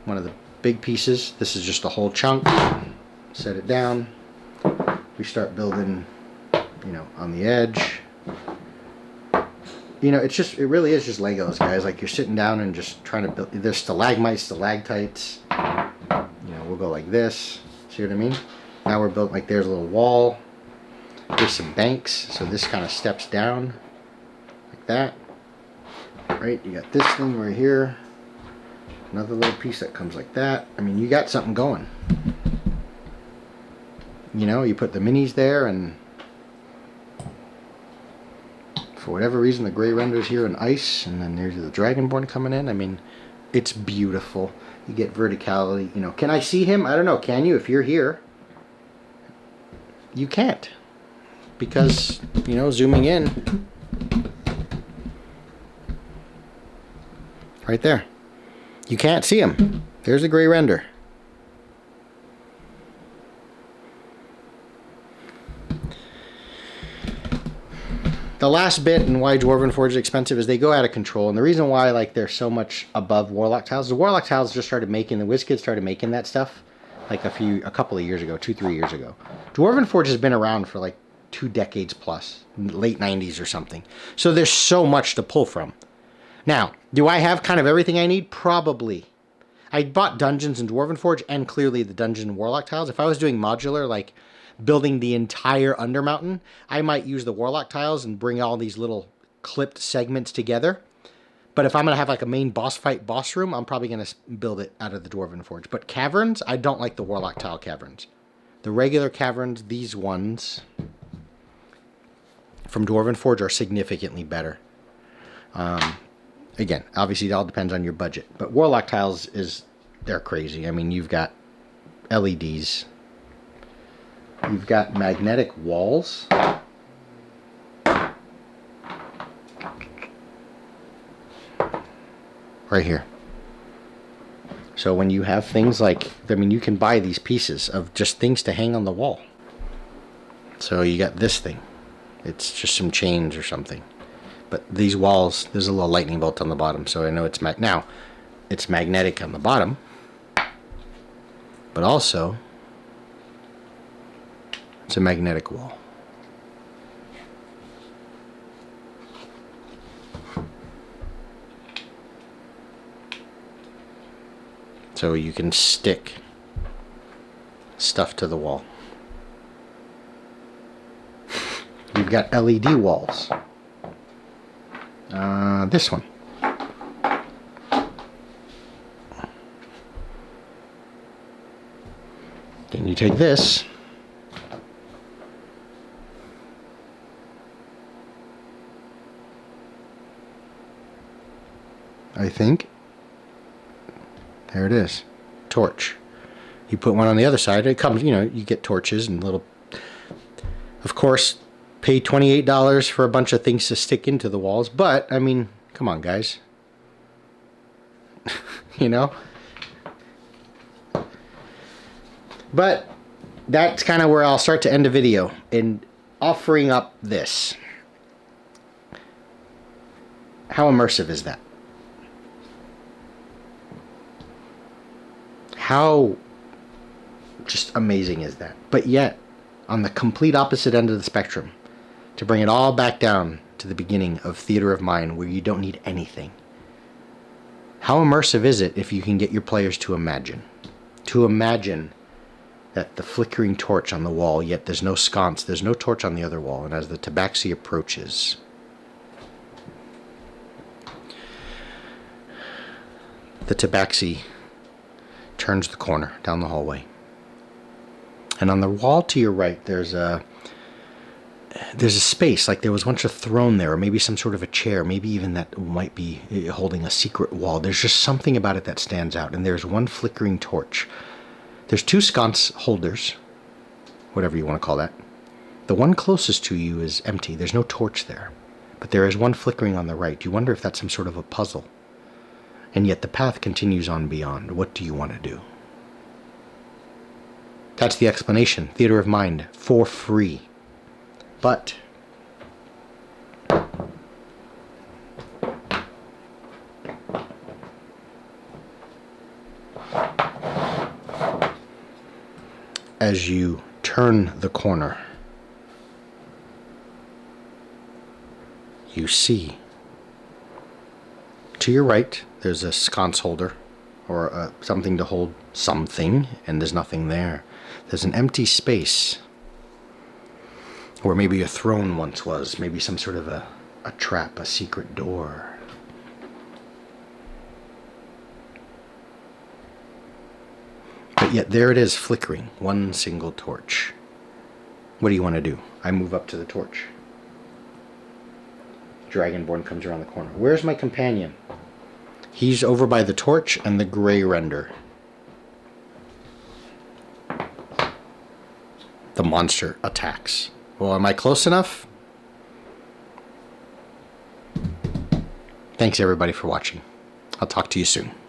One of the big pieces. This is just a whole chunk. Set it down. We start building, you know, on the edge. You know, it really is just Legos, guys. Like you're sitting down and just trying to build. There's stalagmites, stalactites. You know, we'll go like this. See what I mean? Now we're built like there's a little wall. There's some banks, so this kind of steps down like that. Right? You got this thing right here. Another little piece that comes like that. I mean, you got something going. You know, you put the minis there, and for whatever reason, the gray render's here in ice, and then there's the Dragonborn coming in. I mean, it's beautiful. You get verticality. You know, can I see him? I don't know. Can you? If you're here, you can't. Because, you know, zooming in, Right there. You can't see them. There's a gray render. The last bit and why Dwarven Forge is expensive is they go out of control. And the reason why like they're so much above Warlock Tiles, the Warlock Tiles just started making, the WizKids started making that stuff like a couple of years ago, 2-3 years ago. Dwarven Forge has been around for like 2 decades plus, late 90s or something. So there's so much to pull from. Now, do I have kind of everything I need? Probably. I bought dungeons in Dwarven Forge and clearly the dungeon and Warlock Tiles. If I was doing modular, like building the entire Undermountain, I might use the Warlock Tiles and bring all these little clipped segments together. But if I'm going to have like a main boss fight boss room, I'm probably going to build it out of the Dwarven Forge. But caverns, I don't like the Warlock Tile caverns. The regular caverns, these ones from Dwarven Forge are significantly better. Again, obviously it all depends on your budget. But Warlock Tiles they're crazy. I mean, you've got LEDs. You've got magnetic walls. Right here. So when you have things like, I mean, you can buy these pieces of just things to hang on the wall. So you got this thing. It's just some chains or something. But these walls, there's a little lightning bolt on the bottom, so I know it's now it's magnetic on the bottom. But also, it's a magnetic wall. So you can stick stuff to the wall. You've got LED walls. This one. Then you take this. I think. There it is. Torch. You put one on the other side. It comes, you get torches and little... Of course, pay $28 for a bunch of things to stick into the walls. But, I mean, come on, guys. But that's kind of where I'll start to end the video in offering up this. How immersive is that? How just amazing is that? But yet, on the complete opposite end of the spectrum, to bring it all back down to the beginning of Theater of Mind, where you don't need anything. How immersive is it if you can get your players to imagine? To imagine that the flickering torch on the wall, yet there's no sconce, there's no torch on the other wall, and as the tabaxi approaches, the tabaxi turns the corner down the hallway. And on the wall to your right, there's a space, like there was once a throne there, or maybe some sort of a chair, maybe even that might be holding a secret wall. There's just something about it that stands out, and there's one flickering torch. There's 2 sconce holders, whatever you want to call that. The one closest to you is empty. There's no torch there. But there is one flickering on the right. You wonder if that's some sort of a puzzle. And yet the path continues on beyond. What do you want to do? That's the explanation. Theater of Mind. For free. But as you turn the corner, you see to your right there's a sconce holder or something to hold something, and there's nothing there. There's an empty space where maybe a throne once was, maybe some sort of a trap, a secret door. But yet there it is, flickering, one single torch. What do you want to do? I move up to the torch. Dragonborn comes around the corner. Where's my companion? He's over by the torch and the gray render. The monster attacks. Well, am I close enough? Thanks everybody for watching. I'll talk to you soon.